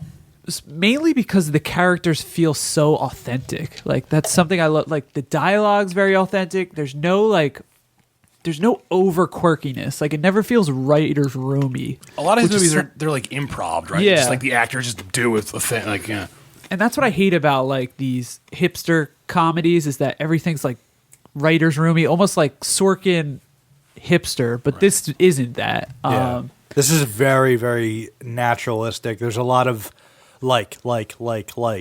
mainly because the characters feel so authentic. Like that's something I love. Like the dialogue's very authentic. There's no over quirkiness. Like it never feels writer's roomy. A lot of his Which is movies they're like improv, right? Yeah. Just like the actors just do with the thing. Like, yeah. And that's what I hate about like these hipster comedies is that everything's like writer's roomy, almost like Sorkin hipster, but this isn't that. Yeah. This is very, very naturalistic. There's a lot of like.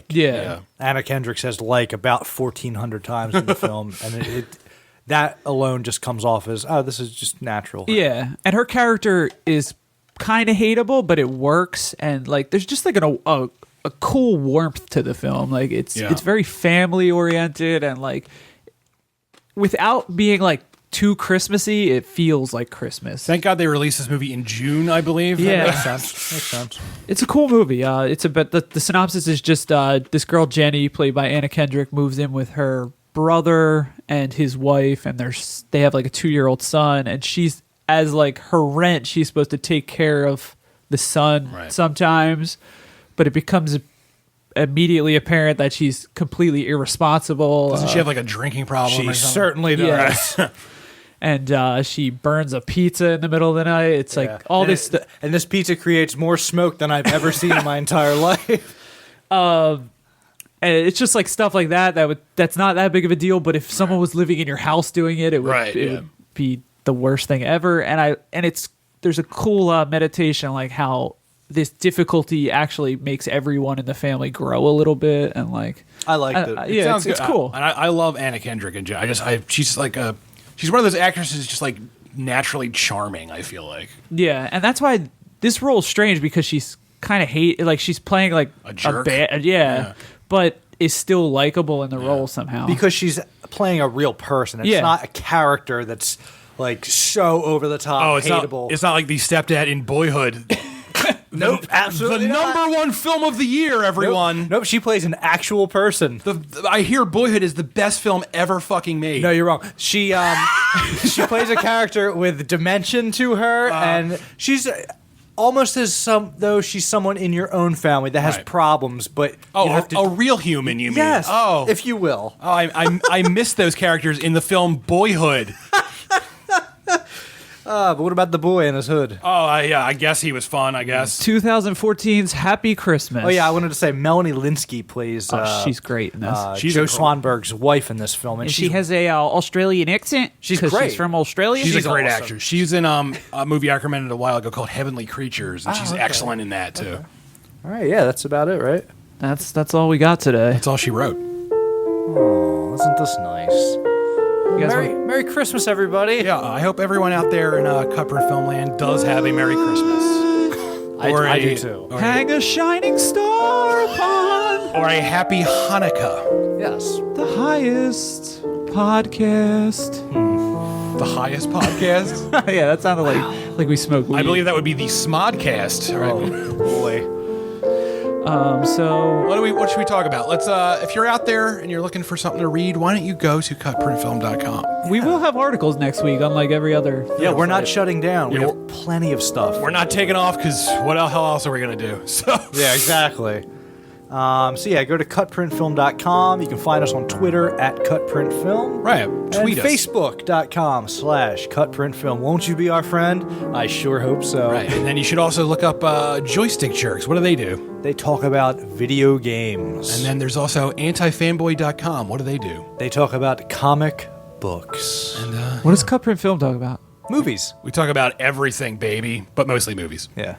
Yeah. Anna Kendrick says like about 1,400 times in the film, and it that alone just comes off as, oh, this is just natural. Yeah. And her character is kind of hateable, but it works. And like, there's just like a cool warmth to the film. Like it's very family oriented and like without being like too Christmassy, it feels like Christmas. Thank God they released this movie in June, I believe. Yeah. Makes sense. It's a cool movie. The synopsis is just this girl Jenny, played by Anna Kendrick, moves in with her brother and his wife, and they have like a 2-year-old son, and she's as like her rent. She's supposed to take care of the son sometimes, but it becomes immediately apparent that she's completely irresponsible. Doesn't she have like a drinking problem? She or something? certainly does. Yeah. And she burns a pizza in the middle of the night. It's like all and this. And this pizza creates more smoke than I've ever seen in my entire life. And it's just like stuff like that's not that big of a deal. But if someone was living in your house doing it, it would be the worst thing ever. And there's a cool meditation like how this difficulty actually makes everyone in the family grow a little bit, and like I like it. Yeah, Sounds it's good. cool. And I love Anna Kendrick, and she's like she's one of those actresses just like naturally charming. I feel like. Yeah, and that's why this role is strange because she's kind of she's playing like A jerk. bad, but is still likable in the role somehow. Because she's playing a real person. It's not a character that's like so over the top, Oh, it's hateable. not like the stepdad in Boyhood. Nope, absolutely the not. number one film of the year, everyone. Nope, she plays an actual person. I hear Boyhood is the best film ever fucking made. No, you're wrong. She she plays a character with dimension to her, and she's almost as though she's someone in your own family that has problems, but you have to. A real human, you mean? Yes, Oh, if you will. Oh, I missed those characters in the film Boyhood. But what about the boy in his hood? Oh, yeah, I guess he was fun, I guess. 2014's Happy Christmas. Oh yeah, I wanted to say Melanie Linsky plays. She's great in this. She's Joe a- Swanberg's wife in this film, and She has a Australian accent. She's 'cause great. She's from Australia. She's a great awesome. actress. She's in a movie I recommended a while ago called Heavenly Creatures, and she's excellent in that, too. All right, yeah, that's about it, right? That's all we got today. That's all she wrote. Oh, isn't this nice? You guys Merry Christmas, everybody. Yeah, I hope everyone out there in CutPrint Film Land does have a Merry Christmas. I do too. hang a shining star upon Or a Happy Hanukkah. Yes. the highest podcast. The highest podcast. Yeah, that sounded like we smoked weed. I believe that would be the Smodcast. All right. Oh boy. So What should we talk about? Let's if you're out there and you're looking for something to read, why don't you go to cutprintfilm.com. we will have articles next week, unlike every other. Yeah, we're not shutting down. We Yeah, have plenty of stuff. We're not taking off because what the hell else are we going to do? So Yeah, exactly. So yeah, go to cutprintfilm.com. You can find us on Twitter at cutprintfilm. Right. Tweet and us. Facebook.com/cutprintfilm. Won't you be our friend? I sure hope so. Right. And then you should also look up Joystick Jerks. What do they do? They talk about video games. And then there's also antifanboy.com. What do they do? They talk about comic books. And What does Cut Print Film talk about? Movies. we talk about everything, baby, but mostly movies. Yeah.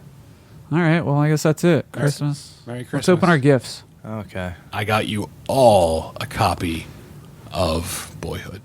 All right, well, I guess that's it. Christmas. Merry Christmas. Let's open our gifts. Okay. I got you all a copy of Boyhood.